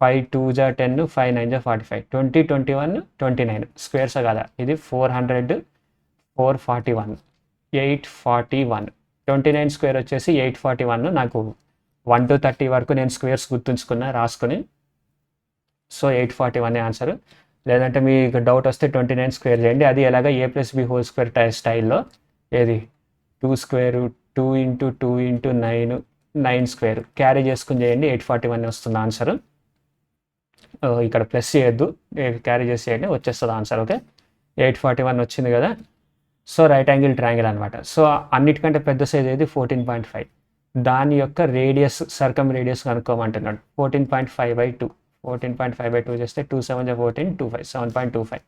5 2 జా 10, 5 9 జా 45, 20 21 29 స్క్వేర్స్ కదా. ఇది 400, 441, 841. 29 స్క్వేర్ వచ్చేసి 841. నాకు 1 to 30 వరకు నేను స్క్వేర్స్ గుర్తుంచుకున్నా రాసుకుని. So 841 answer. లేదంటే మీకు డౌట్ వస్తే 29 స్క్వేర్ చేయండి. అది ఎలాగ a+b² స్టైల్లో. ఏది 2 స్క్వేర్, 2 × 2 × 9, 9 స్క్వేర్ క్యారీ చేసుకుని చేయండి. 841 వస్తుంది ఆన్సర్. ఇక్కడ ప్లస్ చేయొద్దు, క్యారీ చేసి చేయండి, వచ్చేస్తుంది ఆన్సర్. ఓకే, 841 వచ్చింది కదా. సో రైట్ యాంగిల్ ట్రయాంగిల్ అనమాట. సో అన్నిటికంటే పెద్ద సైజ్ ఏది? 14.5. దాని యొక్క రేడియస్, సర్కమ్ రేడియస్ కనుక్కోమంటున్నాడు. 14.5/2. 14.5/2 చేస్తే 2 7 14, 25, 7.25.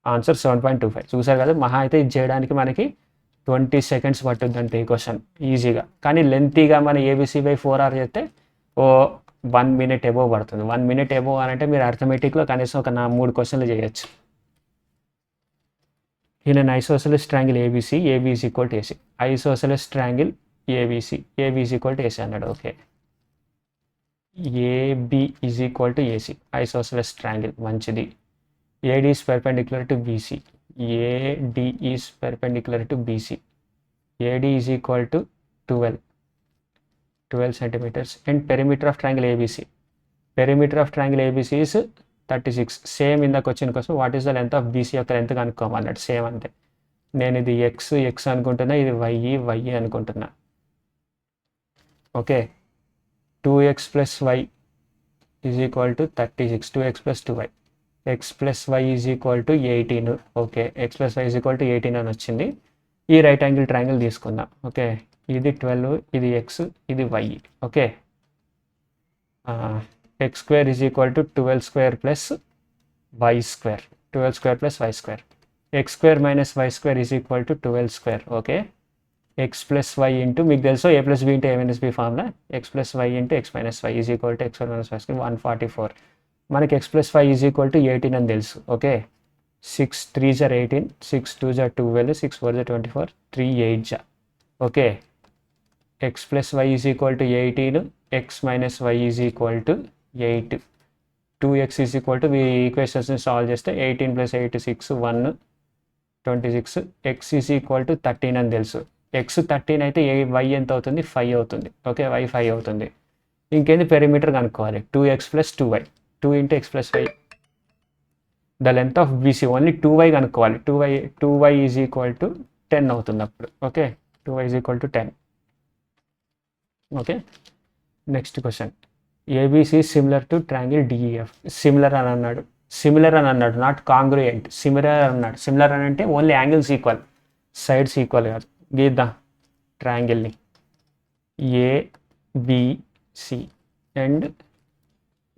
ఆన్సర్ 7.25. చూసారు కదా, మహా అయితే ఇది చేయడానికి మనకి 20 సెకండ్స్ పట్టుద్ది అంటే ఈ క్వశ్చన్ ఈజీగా. కానీ లెంతీగా మన ABC/4R చేస్తే ఓ 1 మినిట్ ఎబోవ్ పడుతుంది. 1 మినిట్ ఎబోవ్ అని అంటే మీరు అర్థమెటిక్లో కనీసం ఒక 3 క్వశ్చన్లు చేయొచ్చు. In an isosceles triangle ABC, AB is equal to AC. Isosceles triangle ABC, AB is equal to AC అన్నాడు. Okay, AB is equal to AC. Isosceles triangle మంచిది. AD is perpendicular to BC. AD is perpendicular to BC. AD is equal to 12 centimeters. And perimeter of triangle ABC. Perimeter of triangle ABC is 36. Same ఇందాక వచ్చిన కోసం what is the length of BC యొక్క length కనుక్కోమన్నాడు. Same అంతే. నేను ఇది x అనుకుంటున్నా, ఇది y అనుకుంటున్నా. Okay, 2x plus y is equal to 36. 2x plus 2y. x plus y is equal to 18. Okay, x plus y is equal to 18 అని వచ్చింది. ఈ రైట్ యాంగిల్ ట్రయాంగిల్ తీసుకుందాం. ఓకే, ఇది 12, ఇది x, ఇది y. Okay, x square is equal to 12 square plus y square. 12 square plus y square. x square minus y square is equal to 12 square. Okay, x plus y into మీకు తెలుసు a plus b into a minus b formula. x plus y into x minus y is equal to x square minus y square 144. మనకి x plus y is equal to 18 అని తెలుసు. Okay, 6 3s are 18, 6 2s are 12, 6 4s are 24, 3 8s. Okay, x plus y is equal to 18, x minus y is equal to 8. 2x is equal to, ఈ ఈక్వేషన్స్ని solve చేస్తే 18 plus 8 6 1 26. x is equal to 13 అని తెలుసు. x 13 అయితే y ఎంత అవుతుంది? 5 అవుతుంది. Okay, y 5 అవుతుంది. ఇంకేంది పెరిమీటర్ కనుక్కోవాలి. 2x plus 2y. 2 into x plus y. The length of BC only 2y కనుక్కోవాలి. 2y is equal to 10 అవుతుంది అప్పుడు. Okay, 2y is equal to 10. Okay, next question. ABC similar to triangle DEF. Similar అని అన్నాడు, not కాంగ్రుయెంట్. Similar అన్నాడు. Similar అని అంటే only angles equal, sides equal కాదు. గీద్దాం ట్రయాంగిల్ని. ABC అండ్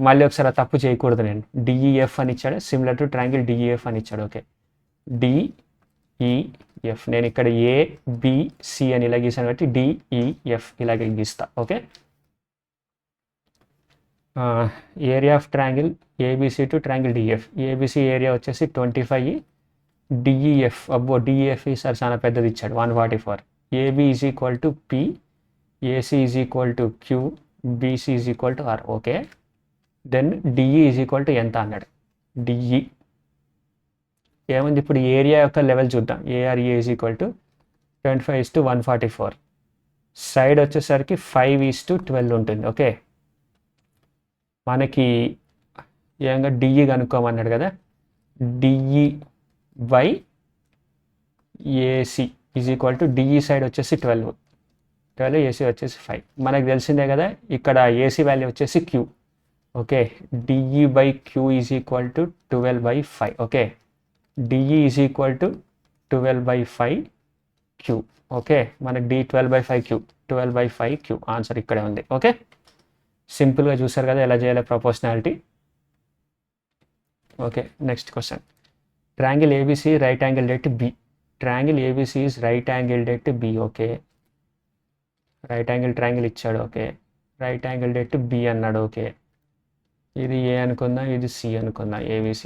మళ్ళీ ఒకసారి తప్పు చేయకూడదు. నేను DEF అని ఇచ్చాడు, సిమిలర్ టు ట్రయాంగిల్ DEF అని ఇచ్చాడు. Okay, DEF. నేను ఇక్కడ ABC అని ఇలా గీసాను కాబట్టి DEF ఇలాగే గీస్తా. Okay, area of triangle ABC to triangle DEF. ABC area వచ్చేసి 25, DEF అబ్బో DEF ఈసారి చాలా పెద్దది ఇచ్చాడు 144. AB is equal to P, AC is equal to Q, BC is equal to R. Okay, then DE is equal to ఎంత అన్నాడు. DE ఏముంది ఇప్పుడు ఏరియా యొక్క లెవెల్ చూద్దాం. ARE is equal to 25:144. Side వచ్చేసరికి 5:12 ఉంటుంది. ఓకే, మనకి ఏమంగా DE కనుక్కోమన్నాడు కదా. DE by AC is equal to DE side వచ్చేసి 12, AC వచ్చేసి 5. మనకు తెలిసిందే కదా ఇక్కడ AC వాల్యూ వచ్చేసి Q. Okay, DE by Q is equal to 12/5. Okay, DE is equal to 12/5Q. Okay, మనకి D 12/5Q, 12/5Q ఆన్సర్ ఇక్కడే ఉంది. ఓకే, సింపుల్గా చూసారు కదా ఎలా చేయాలి proportionality. Okay, next question. Triangle ABC right angled at B. Triangle ABC is right angled at B. Okay, right angle triangle ఇచ్చాడు. Okay, right angled at B అన్నాడు. Okay, ఇది A అనుకుందాం, ఇది C అనుకుందాం. ABC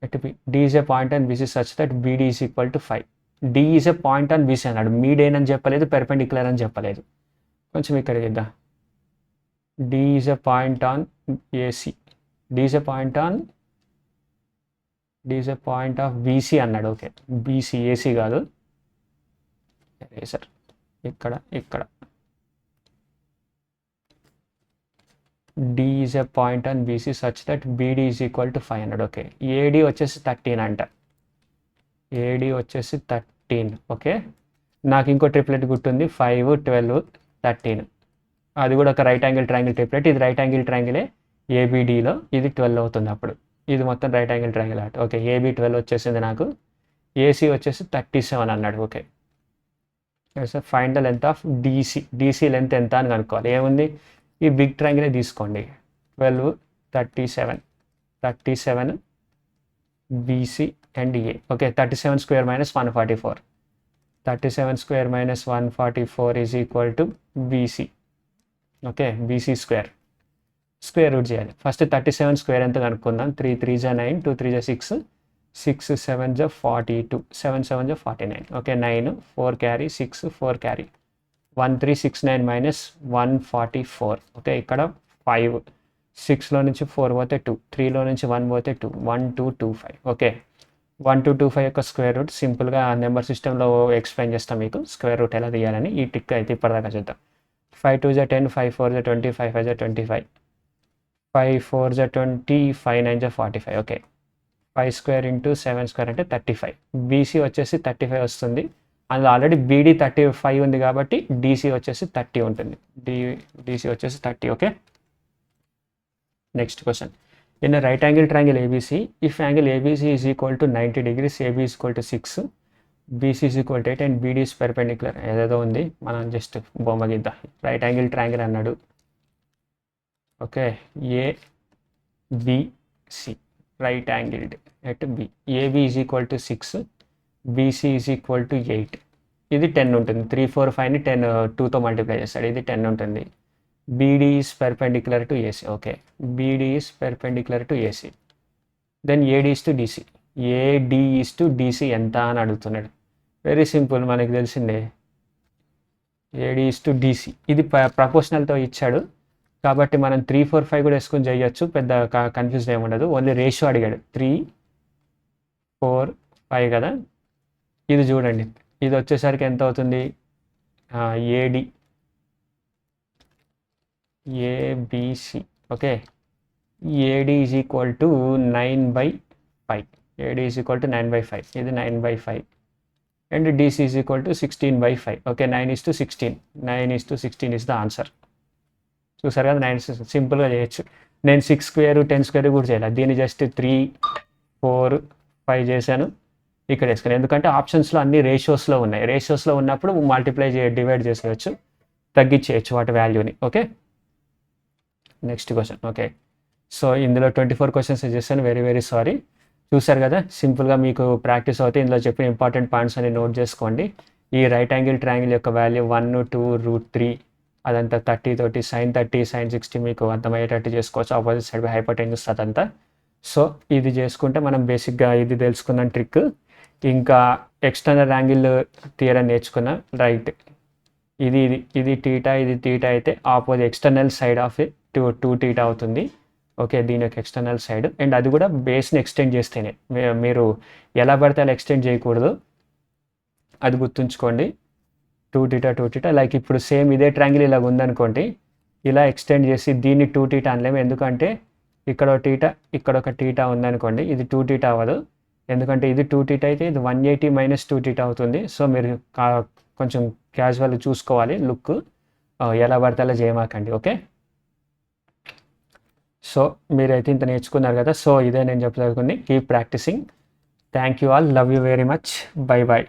at B. D is a point on BC such that BD is equal to 5. D is a point on BC అన్నాడు. Median అని చెప్పలేదు, perpendicular అని చెప్పలేదు. కొంచెం ఇక్కడ ఇద్దాం. D is a point on AC. D is a point of BC అన్నాడు. Okay, BC AC కాదు. సార్ ఇక్కడ D is a point on BC such that BD is equal to 5 అన్నాడు. ఓకే, AD వచ్చేసి 13 అంట. AD వచ్చేసి 13. Okay, నాకు ఇంకో triplet గుర్తుంది 5 12 13. అది కూడా ఒక రైట్ యాంగిల్ ట్రయాంగిల్ ట్రిప్లెట్. ఇది రైట్ యాంగిల్ ట్రయాంగిలే ABDలో. ఇది 12 అవుతుంది అప్పుడు. ఇది మొత్తం రైట్ యాంగిల్ ట్రయాంగిల్ ఆట. ఓకే, AB 12 వచ్చేసింది నాకు. AC వచ్చేసి 37 అన్నాడు. Okay, sir find the length of DC length ఎంత అని కనుక్కోవాలి. ఏముంది, ఈ బిగ్ ట్రయాంగిలే తీసుకోండి. 12 37 BC and A. Okay, 37 square minus 144. 37 square minus 144 is equal to BC. Okay, BC square root చేయాలి. ఫస్ట్ 37 స్క్వేర్ ఎంత కనుక్కుందాం. 3 3 జా 9, 2 3 జా 6, 6 7 జా 42, 7 7 జా 49. Okay, 9 4 carry 6 4 carry 1369 minus 144. Okay, ఇక్కడ 5, 6లో నుంచి 4 పోతే 2, 3లో నుంచి 1 పోతే 2, 1225. ఓకే, 1225 యొక్క స్క్వేర్ రూట్ సింపుల్గా నెంబర్ సిస్టంలో ఎక్స్ప్లెయిన్ చేస్తాం మీకు స్క్వేర్ రూట్ ఎలా తీయాలని. ఈ టిక్ అయితే ఇప్పటిదాకా చూద్దాం. 5 2 జా 10, 5 4 జా 20, 5 5 జా 25, 5 4 జా 20, 5 9 జా 45. ఓకే, 5 స్క్వేర్ ఇంటూ 7 స్క్వేర్ అంటే 35. బీసీ వచ్చేసి 35 వస్తుంది. అందులో ఆల్రెడీ బీడీ 35 ఉంది కాబట్టి డీసీ వచ్చేసి 30 ఉంటుంది. డీసీ వచ్చేసి 30. Okay, next question. In right angle triangle ABC, if angle ABC is equal to 90 degrees, AB is equal to 6, BC is equal to 8 and BD is perpendicular. ఏదేదో ఉంది, మనం జస్ట్ బొమ్మ గీద్దాం. రైట్ యాంగిల్ ట్రయాంగిల్ అన్నాడు. Okay, ABC right angled at B. AB is equal to 6, BC is equal to 8. ఇది 10 ఉంటుంది. 3 4 5ని 10 2తో మల్టిప్లై చేస్తాడు. ఇది 10 ఉంటుంది. BD is perpendicular to AC. Okay, BD is perpendicular to AC. Then AD is to DC. AD is to DC ఎంత అని అడుగుతున్నాడు. వెరీ సింపుల్, మనకి తెలిసిందే. AD is to DC. ఇది ప్రపోర్షనల్తో ఇచ్చాడు కాబట్టి మనం 3 4 5 కూడా వేసుకొని చేయొచ్చు. పెద్ద కన్ఫ్యూజ్ ఏముండదు. ఓన్లీ రేషియో అడిగాడు. 3 4 5 కదా. ఇది చూడండి, ఇది వచ్చేసరికి ఎంత అవుతుంది. AD ABC. Okay, AD is equal to 9/5. AD is equal to 9/5. ఇది 9/5 and DC is equal to 16/5. Okay, 9:16. 9:16 is the answer. చూసారు కదా, 9 సింపుల్గా చేయొచ్చు. నేను 6 స్క్వేర్ 10 స్క్వేర్ కూడా చేయాలి. దీన్ని జస్ట్ 3 4 5 చేశాను, ఇక్కడ వేసుకుని. ఎందుకంటే ఆప్షన్స్లో అన్ని రేషియోస్లో ఉన్నాయి. రేషియోస్లో ఉన్నప్పుడు మల్టిప్లై డివైడ్ చేసేయచ్చు, తగ్గించేయచ్చు వాటి వాల్యూని. Okay, next question. Okay, so ఇందులో 24 క్వశ్చన్స్ చేశాను. Very very sorry. చూసారు కదా, సింపుల్గా మీకు ప్రాక్టీస్ అవుతే ఇందులో చెప్పిన ఇంపార్టెంట్ పాయింట్స్ అని నోట్ చేసుకోండి. ఈ రైట్ యాంగిల్ ట్రయాంగిల్ యొక్క వాల్యూ 1 2 √3, అదంతా 30 తోటి sin 30 sin 60 మీకు అర్థమయ్యేటట్టు చేసుకోవచ్చు. ఆపోజిట్ సైడ్ బై హైపోటెన్యూస్ అదంతా. సో ఇది చేసుకుంటే మనం బేసిక్గా ఇది తెలుసుకున్న ట్రిక్. ఇంకా ఎక్స్టర్నల్ యాంగిల్ థియరీ నేర్చుకున్నాం. రైట్, ఇది టీటా, ఇది టీటా అయితే opposite external side of 2 theta అవుతుంది. ఓకే, దీని యొక్క ఎక్స్టర్నల్ సైడ్. అండ్ అది కూడా బేస్ని ఎక్స్టెండ్ చేస్తేనే, మీరు ఎలా పడితే అలా ఎక్స్టెండ్ చేయకూడదు, అది గుర్తుంచుకోండి. 2 టీటా లైక్ ఇప్పుడు సేమ్ ఇదే ట్రయాంగిల్ ఇలాగ ఉందనుకోండి, ఇలా ఎక్స్టెండ్ చేసి దీన్ని 2 టీటా అనలేము. ఎందుకంటే ఇక్కడ ఒక టీటా, ఇక్కడ ఒక టీటా ఉందనుకోండి, ఇది 2 టీటా అవ్వదు. ఎందుకంటే ఇది 2 టీటా అయితే ఇది 180 మైనస్ 2 టీటా అవుతుంది. సో మీరు కొంచెం క్యాజువల్ చూసుకోవాలి లుక్, ఎలా పడితే అలా చేయమాకండి. ఓకే, సో మీరైతే ఇంత నేర్చుకున్నారు కదా. సో ఇదే నేను చెప్పదలుచుకుంది. Keep practising. Thank you all. Love you very much. Bye bye.